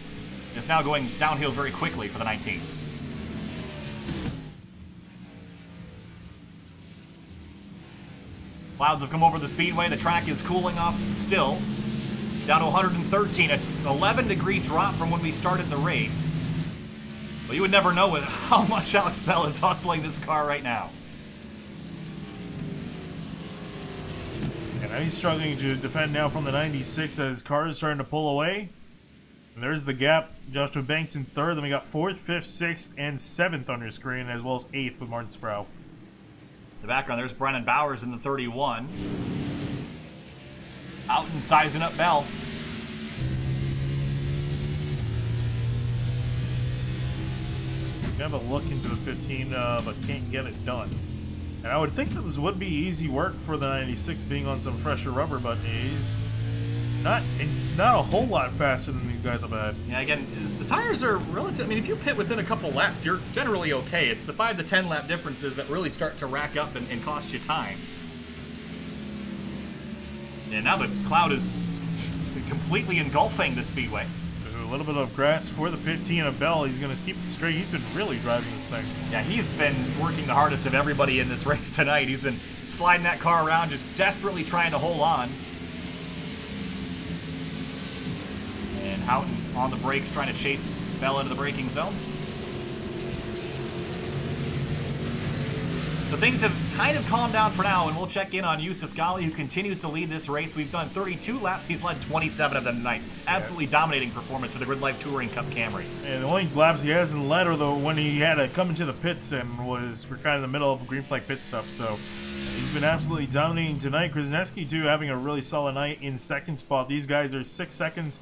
It's now going downhill very quickly for the 19. Clouds have come over the speedway. The track is cooling off still. Down to 113, an 11-degree drop from when we started the race. But you would never know with how much Alex Bell is hustling this car right now. And he's struggling to defend now from the 96 as Carr is starting to pull away. And there's the gap. Joshua Banks in 3rd. Then we got 4th, 5th, 6th, and 7th on your screen, as well as 8th with Martin Sproul. In the background, there's Brennan Bowers in the 31. Houghton sizing up Bell. Have a look into the 15, but can't get it done. And I would think that this would be easy work for the 96 being on some fresher rubber, but he's not a whole lot faster than these guys have had. Yeah, again, the tires are relative. I mean, if you pit within a couple laps, you're generally okay. It's the 5 to 10 lap differences that really start to rack up and cost you time. And now the cloud is completely engulfing the speedway. There's a little bit of grass for the 15 of Bell. He's going to keep it straight. He's been really driving this thing. Yeah, he's been working the hardest of everybody in this race tonight. He's been sliding that car around, just desperately trying to hold on. And Houghton on the brakes, trying to chase Bell into the braking zone. So things have kind of calmed down for now, and we'll check in on Yousuf Ghaly, who continues to lead this race. We've done 32 laps. He's led 27 of them tonight. Absolutely dominating performance for the Grid Life Touring Cup Camry. And the only laps he hasn't led are the when he had to come into the pits and we're kind of in the middle of a green flag pit stop. So he's been absolutely dominating tonight. Krasneski, too, having a really solid night in second spot. These guys are 6 seconds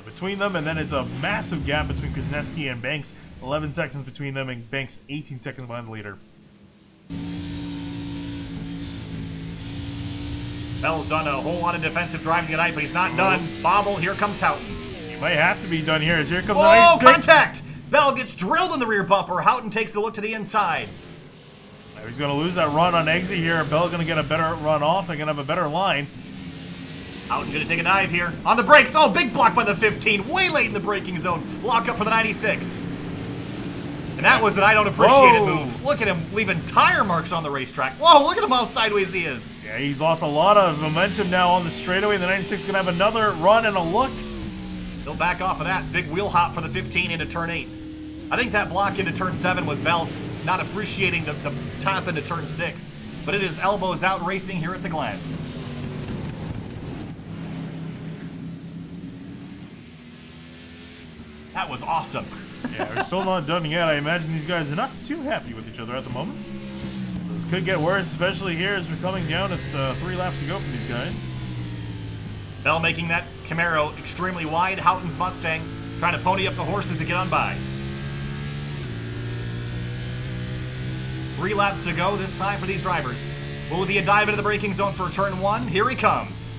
between them, and then it's a massive gap between Krasneski and Banks. 11 seconds between them, and Banks 18 seconds behind the leader. Bell's done a whole lot of defensive driving tonight, but he's not done. Bobble, here comes Houghton. He might have to be done here, as here comes the Oh, 96. contact! Bell gets drilled in the rear bumper. Houghton takes a look to the inside. Now he's going to lose that run on exit here. Bell going to get a better run off and going to have a better line. Houghton going to take a dive here. On the brakes. Oh, big block by the 15. Way late in the braking zone. Lock up for the 96. And that was an I don't appreciate it move. Look at him leaving tire marks on the racetrack. Whoa, look at him how sideways he is. Yeah, he's lost a lot of momentum now on the straightaway. The 96 is going to have another run and a look. He'll back off of that. Big wheel hop for the 15 into turn 8. I think that block into turn 7 was Bell's not appreciating the tap into turn 6. But it is elbows out racing here at the Glen. That was awesome. Yeah, we're still not done yet. I imagine these guys are not too happy with each other at the moment. This could get worse, especially here as we're coming down to 3 laps to go for these guys. Bell making that Camaro extremely wide. Houghton's Mustang trying to pony up the horses to get on by. 3 laps to go this time for these drivers. Will it be a dive into the braking zone for turn 1? Here he comes.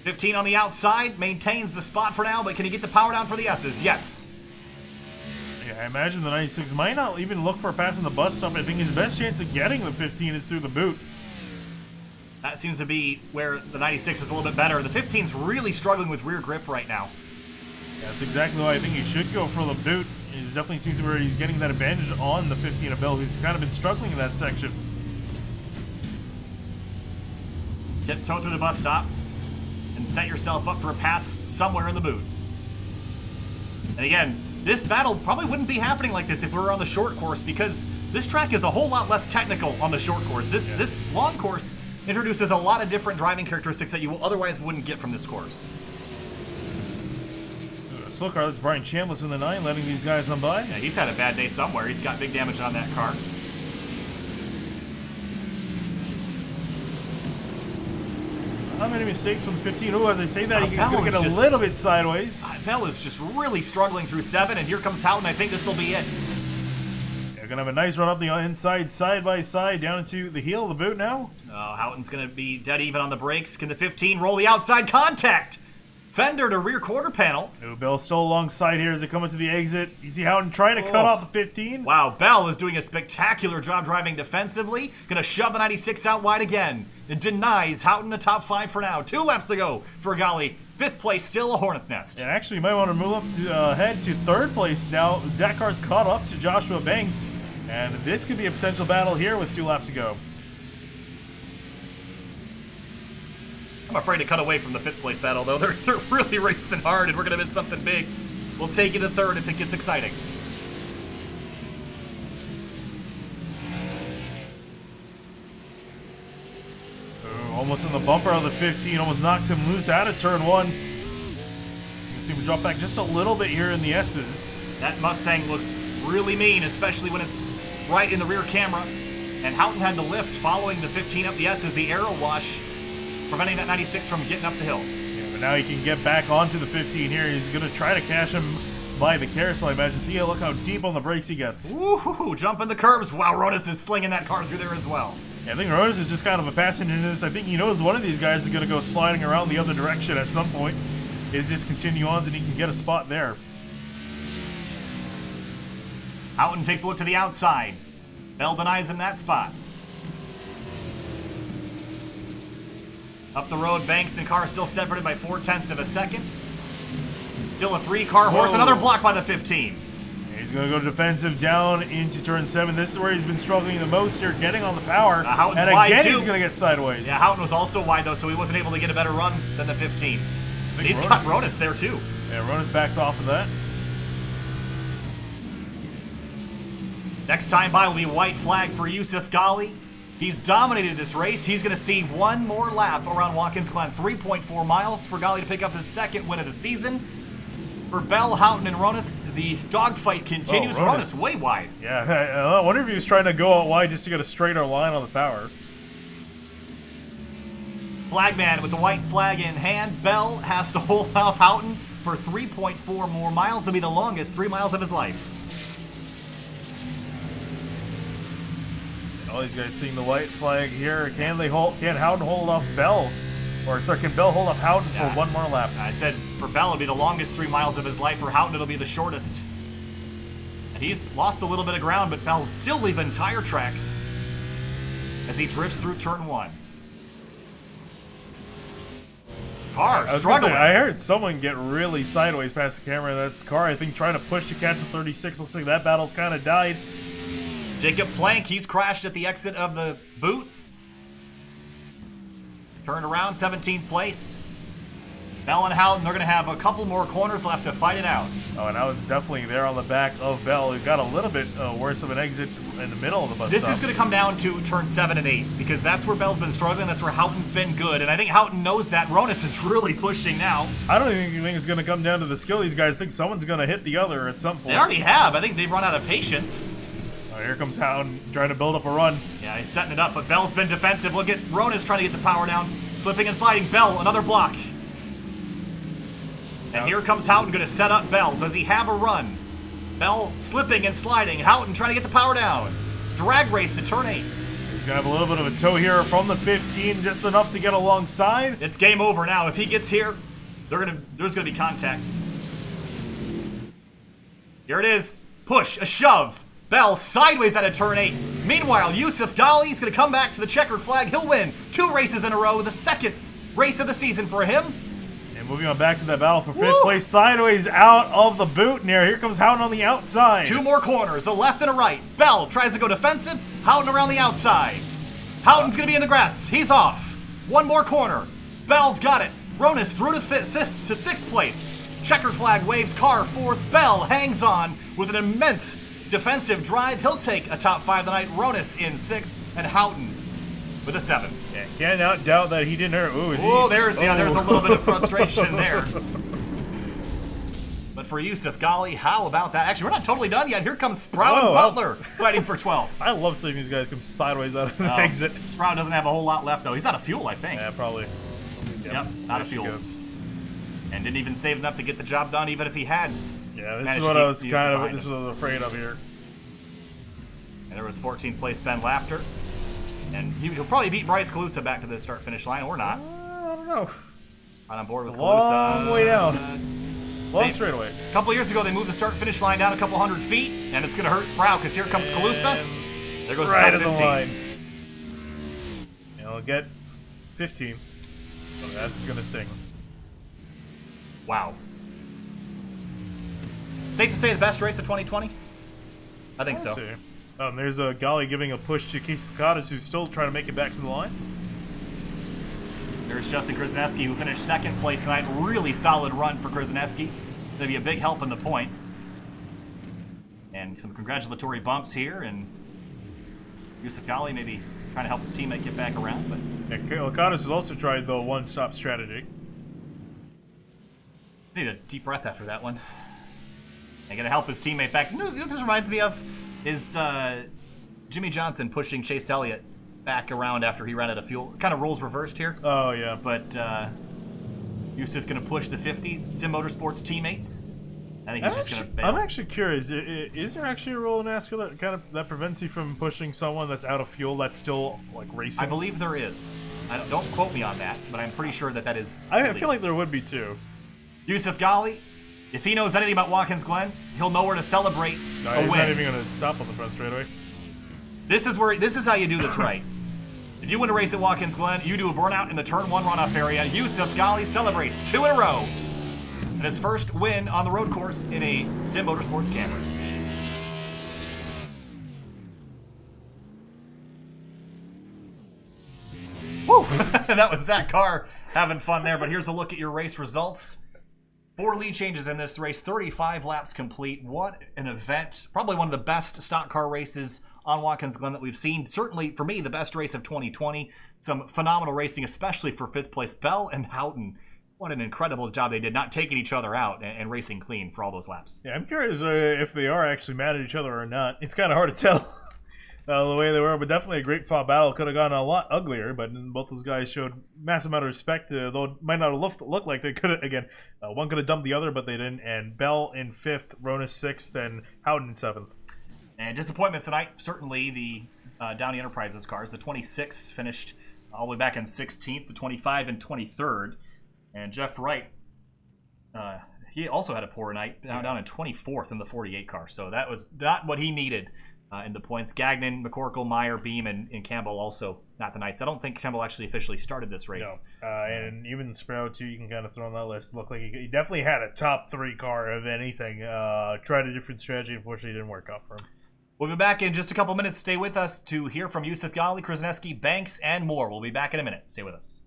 15 on the outside, maintains the spot for now, but can he get the power down for the S's? Yes. Yeah, I imagine the 96 might not even look for a pass in the bus stop. I think his best chance of getting the 15 is through the boot. That seems to be where the 96 is a little bit better. The 15's really struggling with rear grip right now. Yeah, that's exactly why I think he should go for the boot. It definitely seems where he's getting that advantage on the 15 of Bell, who's kind of been struggling in that section. Tiptoe through the bus stop and set yourself up for a pass somewhere in the boot. And again, this battle probably wouldn't be happening like this if we were on the short course, because this track is a whole lot less technical on the short course. This long course introduces a lot of different driving characteristics that you otherwise wouldn't get from this course. Slow car, that's Brian Chambliss in the 9, letting these guys on by. Yeah, he's had a bad day somewhere. He's got big damage on that car. How many mistakes from 15? Oh, as I say that, he's going to get a little bit sideways. Bell is just really struggling through 7, and here comes Houghton. I think this will be it. They're going to have a nice run up the inside, side by side, down into the heel of the boot now. Oh, Houghton's going to be dead even on the brakes. Can the 15 roll the outside contact? Fender to rear quarter panel. Oh, Bell still alongside here as they come into the exit. You see Houghton trying to cut off the 15. Wow, Bell is doing a spectacular job driving defensively. Gonna shove the 96 out wide again. It denies Houghton a top 5 for now. 2 laps to go for Ghaly. 5th place, still a hornet's nest. And actually, you might want to move up to head to 3rd place now. Zach Carr's caught up to Joshua Banks. And this could be a potential battle here with 2 laps to go. I'm afraid to cut away from the 5th place battle, though. They're really racing hard, and we're going to miss something big. We'll take it to 3rd if it gets exciting. Almost in the bumper of the 15, almost knocked him loose out of turn 1. You can see we drop back just a little bit here in the S's. That Mustang looks really mean, especially when it's right in the rear camera. And Houghton had to lift following the 15 up the S's, the aero wash, preventing that 96 from getting up the hill. Yeah, but now he can get back onto the 15 here. He's going to try to cash him by the carousel, I imagine. See, look how deep on the brakes he gets. Woohoo! Jumping the curbs. Wow, Rodas is slinging that car through there as well. Yeah, I think Rodas is just kind of a passenger in this. I think he knows one of these guys is going to go sliding around the other direction at some point. It just continue on and he can get a spot there. Houghton takes a look to the outside. Bell denies him that spot. Up the road, Banks and Carr still separated by 0.4 of a second. Still a 3-car horse. Another block by the 15. He's going to go defensive down into turn 7. This is where he's been struggling the most here, getting on the power. Houghton's and wide again, too. He's going to get sideways. Yeah, Houghton was also wide, though, so he wasn't able to get a better run than the 15. He's got Rodas there, too. Yeah, Rodas backed off of that. Next time by will be white flag for Yousuf Ghaly. He's dominated this race. He's going to see one more lap around Watkins Glen. 3.4 miles for Ghaly to pick up his second win of the season. For Bell, Houghton, and Ronis, the dogfight continues. Oh, Ronis way wide. Yeah, I wonder if he was trying to go out wide just to get a straighter line on the power. Flagman with the white flag in hand. Bell has to hold off Houghton for 3.4 more miles. That'll be the longest 3 miles of his life. All these guys seeing the white flag here. Can Houghton hold off Bell? Or sorry, can Bell hold off Houghton for one more lap? I said for Bell it'll be the longest 3 miles of his life. For Houghton it'll be the shortest. And he's lost a little bit of ground, but Bell still leaving tire tracks as he drifts through turn 1. Car struggling. I heard someone get really sideways past the camera. That's Car, I think, trying to push to catch the 36. Looks like that battle's kind of died. Jacob Plank, he's crashed at the exit of the boot. Turned around, 17th place. Bell and Houghton, they're going to have a couple more corners left to fight it out. Oh, and Houghton's definitely there on the back of Bell. We've got a little bit worse of an exit in the middle of the bus This stop. is going to come down to turn 7 and 8, because that's where Bell's been struggling. That's where Houghton's been good, and I think Houghton knows that. Ronis is really pushing now. I don't even think it's going to come down to the skill. These guys think someone's going to hit the other at some point. They already have. I think they've run out of patience. Oh, here comes Houghton trying to build up a run. Yeah, he's setting it up, but Bell's been defensive. Look at Ronis trying to get the power down. Slipping and sliding. Bell, another block. And here comes Houghton, going to set up Bell. Does he have a run? Bell slipping and sliding. Houghton trying to get the power down. Drag race to turn 8. He's going to have a little bit of a tow here from the 15, just enough to get alongside. It's game over now. If he gets here, there's going to be contact. Here it is. Push, a shove. Bell sideways out of turn 8. Meanwhile, Yousuf Ghaly is going to come back to the checkered flag. He'll win 2 races in a row, the second race of the season for him. And moving on back to that battle for 5th place, sideways out of the boot near. Here comes Houghton on the outside. 2 more corners, a left and a right. Bell tries to go defensive. Houghton around the outside. Houghton's going to be in the grass. He's off. 1 more corner. Bell's got it. Ronis through to 6th place. Checkered flag waves, Car 4th. Bell hangs on with an immense defensive drive. He'll take a top 5 tonight. Ronis in 6th and Houghton with a 7th. Yeah, can't doubt that he didn't hurt. There's a little bit of frustration there. But for Yousuf Ghaly, how about that? Actually, we're not totally done yet. Here comes Sprout and Butler fighting for 12th. I love seeing these guys come sideways out of the exit. Sprout doesn't have a whole lot left, though. He's out of fuel, I think. Yeah, probably. Yep, out of fuel. And didn't even save enough to get the job done, even if he had. Yeah, this is what I was afraid of here. And there was 14th place Ben Laughter. And he'll probably beat Bryce Calusa back to the start-finish line, or not. I don't know. I'm on board with Calusa. Long way down. Long straight away. A couple years ago, they moved the start-finish line down a couple hundred feet, and it's going to hurt Sprout, because here comes Calusa. There goes right the top 15. The line. And I'll get 15. So that's going to sting. Wow. Safe to say the best race of 2020? I think so. There's a Ghaly giving a push to Casey Cottis, who's still trying to make it back to the line. There's Justin Krasneski, who finished 2nd place tonight. Really solid run for Krasneski. Going to be a big help in the points. And some congratulatory bumps here. And Yousuf Ghaly maybe trying to help his teammate get back around. But Cottis has also tried the one-stop strategy. I need a deep breath after that one. And going to help his teammate back. You know what this reminds me of? Is Jimmy Johnson pushing Chase Elliott back around after he ran out of fuel. Kind of roles reversed here. Oh, yeah. But Yousuf going to push the 50 Sim Motorsports teammates. I think he's just going to bail. I'm actually curious. Is there actually a rule in NASCAR that prevents you from pushing someone that's out of fuel that's still like racing? I believe there is. Don't quote me on that, but I'm pretty sure that is. I feel like there would be too. Yousuf Ghaly, if he knows anything about Watkins Glen, he'll know where to celebrate a win. He's not even going to stop on the front straightaway. This is how you do this right. If you win a race at Watkins Glen, you do a burnout in the turn 1 runoff area. Yousuf Ghaly celebrates 2 in a row. And his first win on the road course in a Sim Motorsports camera. Woo! That was Zach Carr having fun there, but here's a look at your race results. 4 lead changes in this race, 35 laps complete. What an event. Probably one of the best stock car races on Watkins Glen that we've seen. Certainly, for me, the best race of 2020. Some phenomenal racing, especially for 5th place. Bell and Houghton, what an incredible job they did, not taking each other out and racing clean for all those laps. Yeah, I'm curious if they are actually mad at each other or not. It's kind of hard to tell. The way they were, but definitely a great fought battle. Could have gone a lot uglier, but both those guys showed massive amount of respect, though it might not have looked like they could have. Again, one could have dumped the other, but they didn't. And Bell in 5th, Ronas 6th, and Howden in 7th. And disappointments tonight, certainly the Downey Enterprises cars. The 26 finished all the way back in 16th, the 25 and 23rd. And Jeff Wright, he also had a poor night, down in 24th in the 48 car. So that was not what he needed. In the points, Gagnon, McCorkle, Meyer, Beam, and Campbell also not the Knights. I don't think Campbell actually officially started this race. No. And even Sparrow, too, you can kind of throw on that list. Looked like he definitely had a top 3 car of anything. Tried a different strategy. Unfortunately, it didn't work out for him. We'll be back in just a couple minutes. Stay with us to hear from Yousuf Ghaly, Krasneski, Banks, and more. We'll be back in a minute. Stay with us.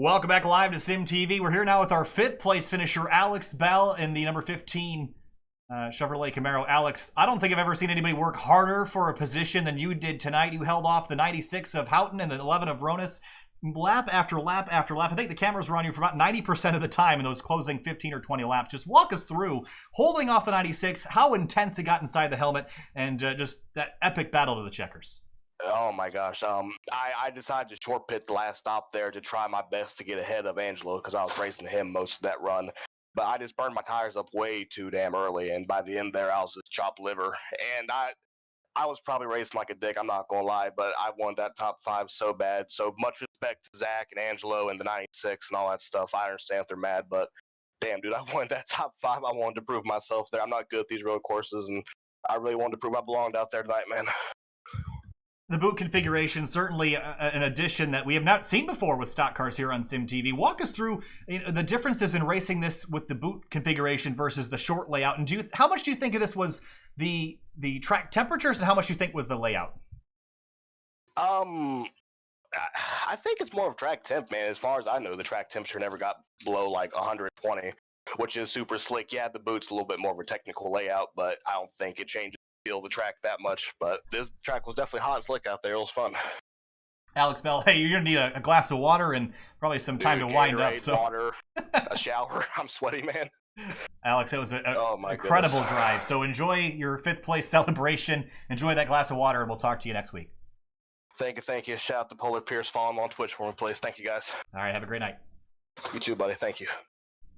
Welcome back live to SYM TV. We're here now with our 5th place finisher, Alex Bell, in the number 15 Chevrolet Camaro. Alex, I don't think I've ever seen anybody work harder for a position than you did tonight. You held off the 96 of Houghton and the 11 of Ronas, lap after lap after lap. I think the cameras were on you for about 90% of the time in those closing 15 or 20 laps. Just walk us through holding off the 96, how intense it got inside the helmet, and just that epic battle to the checkers. Oh my gosh. I decided to short pit the last stop there to try my best to get ahead of Angelo because I was racing him most of that run. But I just burned my tires up way too damn early, and by the end there I was just chopped liver. And I was probably racing like a dick, I'm not gonna lie, but I wanted that top 5 so bad. So much respect to Zach and Angelo and the 96 and all that stuff. I understand if they're mad, but damn dude, I wanted that top 5. I wanted to prove myself there. I'm not good at these road courses, and I really wanted to prove I belonged out there tonight, man. The boot configuration, certainly an addition that we have not seen before with stock cars here on SYM TV. Walk us through the differences in racing this with the boot configuration versus the short layout. And how much do you think of this was the track temperatures, and how much do you think was the layout? I think it's more of track temp, man. As far as I know, the track temperature never got below like 120, which is super slick. Yeah, the boot's a little bit more of a technical layout, but I don't think it changes feel the track that much. But this track was definitely hot and slick out there. It was fun. Alex Bell, hey, you're gonna need a glass of water and probably some time to wind up. So water, a shower. I'm sweaty, man. Alex, it was an incredible drive. So enjoy your 5th place celebration. Enjoy that glass of water, and we'll talk to you next week. Thank you. Shout out to Polar Pierce. Follow him on Twitch for me, please. Thank you, guys. All right, have a great night. You too, buddy. Thank you.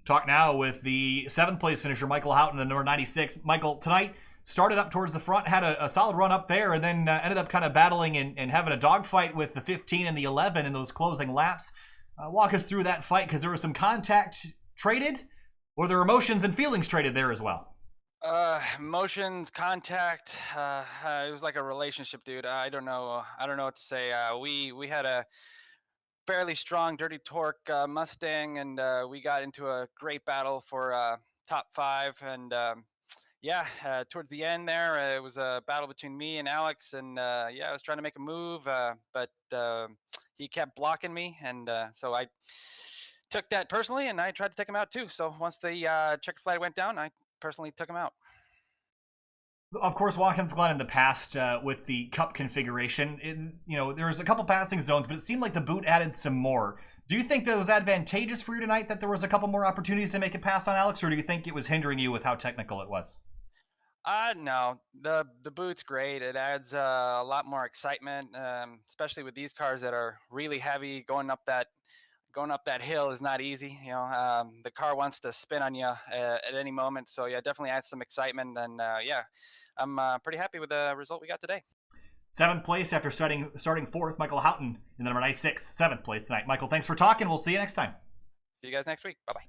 Talk now with the 7th place finisher, Michael Houghton, the number 96. Michael, tonight started up towards the front, had a solid run up there, and then ended up kind of battling and having a dogfight with the 15 and the 11 in those closing laps. Walk us through that fight, because there was some contact traded, or there were emotions and feelings traded there as well. Emotions, contact. It was like a relationship, dude. I don't know what to say. We had a fairly strong, dirty torque Mustang, and we got into a great battle for top 5. And towards the end there, it was a battle between me and Alex, and I was trying to make a move, but he kept blocking me, and so I took that personally, and I tried to take him out too. So once the checkered flag went down, I personally took him out. Of course, Watkins Glen in the past with the cup configuration, there was a couple passing zones, but it seemed like the boot added some more. Do you think that was advantageous for you tonight that there was a couple more opportunities to make a pass on Alex, or do you think it was hindering you with how technical it was? No, the boot's great. It adds a lot more excitement, especially with these cars that are really heavy. Going up that hill is not easy. The car wants to spin on you at any moment. So yeah, definitely adds some excitement. And yeah, I'm pretty happy with the result we got today. 7th place after starting 4th, Michael Houghton in the number 96, 7th place tonight. Michael, thanks for talking. We'll see you next time. See you guys next week. Bye-bye.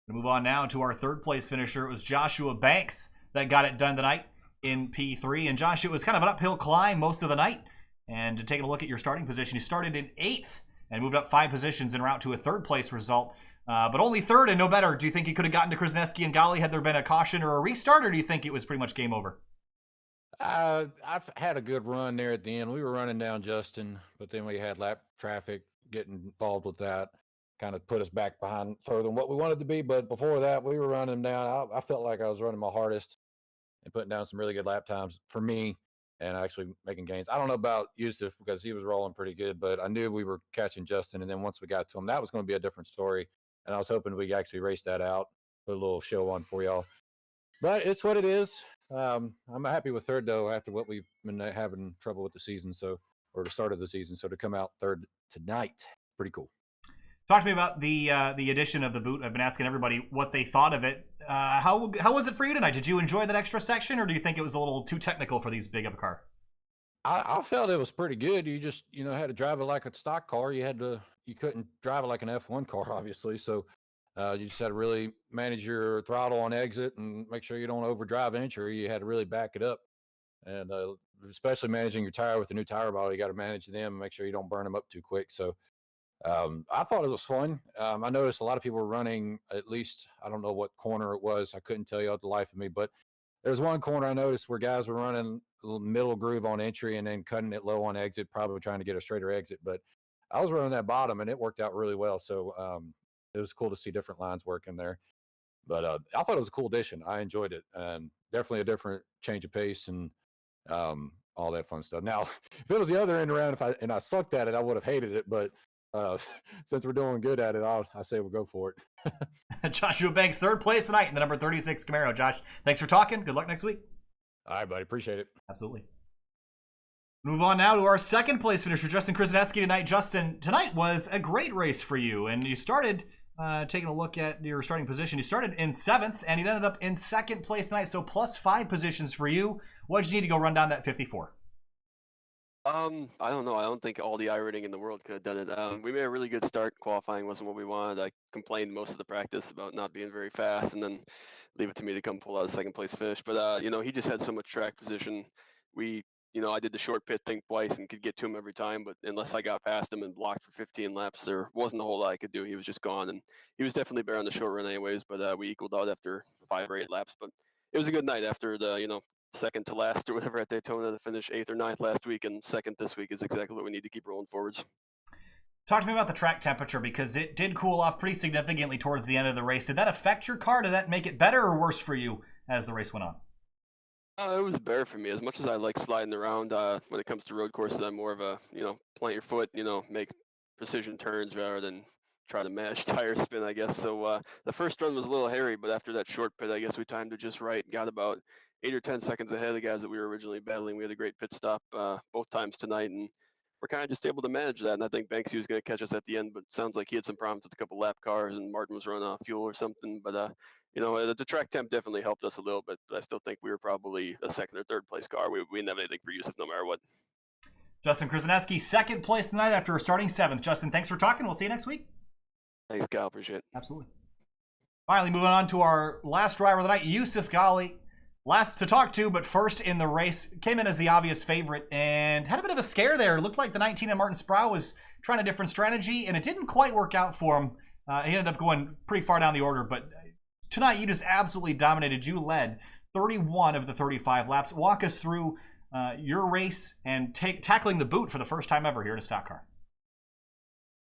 We'll move on now to our 3rd place finisher. It was Joshua Banks that got it done tonight in P3. And Josh, it was kind of an uphill climb most of the night. And taking a look at your starting position, you started in 8th and moved up 5 positions en route to a 3rd place result. But only 3rd and no better. Do you think you could have gotten to Krasneski and Ghaly had there been a caution or a restart, or do you think it was pretty much game over? I've had a good run there at the end. We were running down Justin, but then we had lap traffic getting involved with that, kind of put us back behind further than what we wanted to be. But before that, we were running down. I felt like I was running my hardest and putting down some really good lap times for me and actually making gains. I don't know about Yousuf because he was rolling pretty good, but I knew we were catching Justin. And then once we got to him, that was going to be a different story. And I was hoping we actually race that out, put a little show on for y'all. But it's what it is. I'm happy with 3rd though after what we've been having trouble with the season, or the start of the season. So to come out 3rd tonight, pretty cool. Talk to me about the addition of the boot. I've been asking everybody what they thought of it. How was it for you tonight? Did you enjoy that extra section, or do you think it was a little too technical for these big of a car? I felt it was pretty good. You just had to drive it like a stock car. You couldn't drive it like an F1 car, obviously. So you just had to really manage your throttle on exit and make sure you don't overdrive entry. You had to really back it up, and especially managing your tire with a new tire bottle, you got to manage them and make sure you don't burn them up too quick. So I thought it was fun. I noticed a lot of people were running, at least, I don't know what corner it was. I couldn't tell you out the life of me, but there's one corner I noticed where guys were running a little middle groove on entry and then cutting it low on exit, probably trying to get a straighter exit. But I was running that bottom and it worked out really well. So it was cool to see different lines working there. But I thought it was a cool addition. I enjoyed it. And definitely a different change of pace and all that fun stuff. Now, if it was the other end around, and I sucked at it, I would have hated it. But since we're doing good at it, I say we'll go for it. Joshua Banks, 3rd place tonight in the number 36 Camaro. Josh, thanks for talking. Good luck next week. All right, buddy. Appreciate it. Absolutely. Move on now to our 2nd place finisher, Justin Krasneski tonight. Justin, tonight was a great race for you, and you started taking a look at your starting position. You started in 7th, and you ended up in 2nd place tonight, so plus 5 positions for you. What did you need to go run down that 54? I don't know. I don't think all the iRacing in the world could have done it. We made a really good start. Qualifying wasn't what we wanted. I complained most of the practice about not being very fast, and then leave it to me to come pull out a 2nd place finish. But he just had so much track position. I did the short pit thing twice and could get to him every time, but unless I got past him and blocked for 15 laps, there wasn't a whole lot I could do. He was just gone, and he was definitely better on the short run anyways. But we equaled out after 5 or 8 laps. But it was a good night after the 2nd to last or whatever at Daytona to finish 8th or 9th last week, and 2nd this week is exactly what we need to keep rolling forwards. Talk to me about the track temperature, because it did cool off pretty significantly towards the end of the race. Did that affect your car? Did that make it better or worse for you as the race went on? It was better for me. As much as I like sliding around, when it comes to road courses, I'm more of a, plant your foot, make precision turns rather than try to manage tire spin, I guess. So the first run was a little hairy, but after that short pit, I guess we timed it just right. Got about 8 or 10 seconds ahead of the guys that we were originally battling. We had a great pit stop both times tonight, and we're kind of just able to manage that. And I think Banksy was going to catch us at the end, but it sounds like he had some problems with a couple lap cars, and Martin was running out of fuel or something. But the track temp definitely helped us a little bit, but I still think we were probably a 2nd or 3rd place car. We didn't have anything for Yousuf no matter what. Justin Krasneski, 2nd place tonight after starting 7th. Justin, thanks for talking. We'll see you next week. Thanks, Cal. Appreciate it. Absolutely. Finally, moving on to our last driver of the night, Yousuf Ghaly. Last to talk to, but first in the race. Came in as the obvious favorite and had a bit of a scare there. It looked like the 19 and Martin Sproul was trying a different strategy, and it didn't quite work out for him. He ended up going pretty far down the order, but tonight you just absolutely dominated. You led 31 of the 35 laps. Walk us through your race and tackling the boot for the first time ever here in a stock car.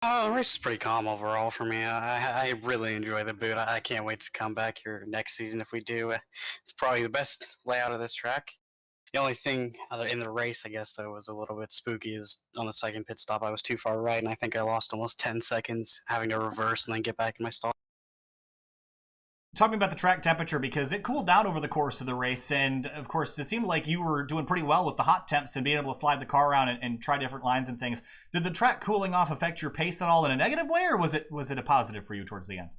The race is pretty calm overall for me. I really enjoy the boot. I can't wait to come back here next season if we do. It's probably the best layout of this track. The only thing in the race, I guess, though, was a little bit spooky is on the second pit stop, I was too far right, and I think I lost almost 10 seconds having to reverse and then get back in my stall. Talking about the track temperature, because it cooled down over the course of the race, and of course it seemed like you were doing pretty well with the hot temps and being able to slide the car around and try different lines and things. Did the track cooling off affect your pace at all in a negative way, or was it a positive for you towards the end?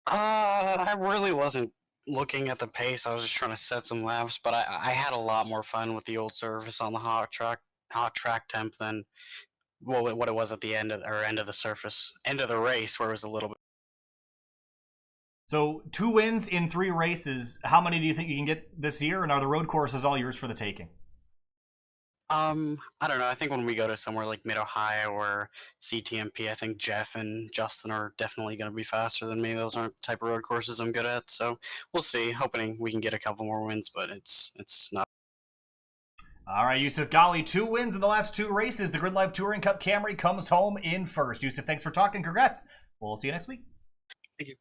I really wasn't looking at the pace. I was just trying to set some laps, but I had a lot more fun with the old surface on the hot track temp than what it was at the end of the race, where it was a little bit. So 2 wins in 3 races. How many do you think you can get this year, and are the road courses all yours for the taking? I don't know. I think when we go to somewhere like Mid-Ohio or CTMP, I think Jeff and Justin are definitely going to be faster than me. Those aren't the type of road courses I'm good at. So we'll see. Hoping we can get a couple more wins, but it's not. All right, Yousuf Ghaly, 2 wins in the last 2 races. The Grid Life Touring Cup Camry comes home in first. Yousuf, thanks for talking. Congrats. We'll see you next week. Thank you.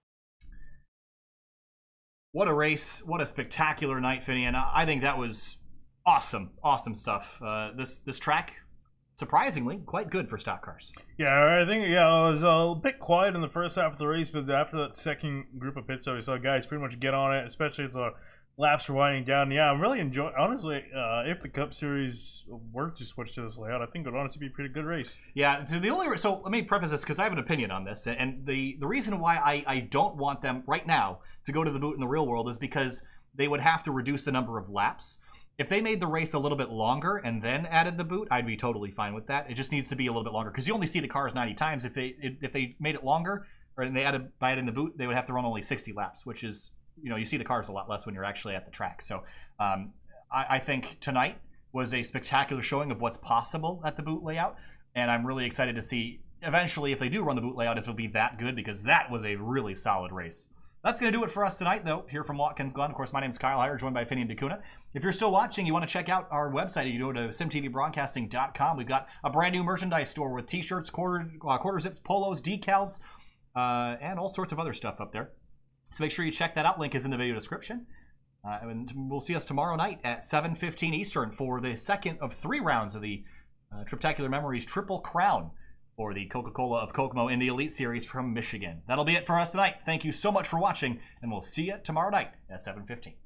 What a race. What a spectacular night, Finian. I think that was awesome. Awesome stuff. This track, surprisingly, quite good for stock cars. Yeah, I think it was a bit quiet in the first half of the race, but after that second group of pits, we saw guys pretty much get on it, especially as the laps were winding down. Yeah, I'm really enjoying. Honestly, if the Cup Series were to switch to this layout, I think it would honestly be a pretty good race. Yeah. So let me preface this because I have an opinion on this, and the reason why I don't want them right now to go to the boot in the real world is because they would have to reduce the number of laps. If they made the race a little bit longer and then added the boot, I'd be totally fine with that. It just needs to be a little bit longer because you only see the cars 90 times. If they made it longer, or they added by adding the boot, they would have to run only 60 laps, which is, you see the cars a lot less when you're actually at the track. So I think tonight was a spectacular showing of what's possible at the boot layout, and I'm really excited to see eventually if they do run the boot layout if it'll be that good, because that was a really solid race. That's going to do it for us tonight, though, here from Watkins Glen. Of course, my name is Kyle Heyer, joined by Finian DeCuna. If you're still watching, you want to check out our website, you go to SYMTVBroadcasting.com. We've got a brand new merchandise store with t-shirts, quarter zips, polos, decals, and all sorts of other stuff up there. So make sure you check that out. Link is in the video description. And we'll see us tomorrow night at 7:15 Eastern for the second of 3 rounds of the Triptacular Memories Triple Crown, or the Coca-Cola of Kokomo Indy Elite Series from Michigan. That'll be it for us tonight. Thank you so much for watching, and we'll see you tomorrow night at 7:15.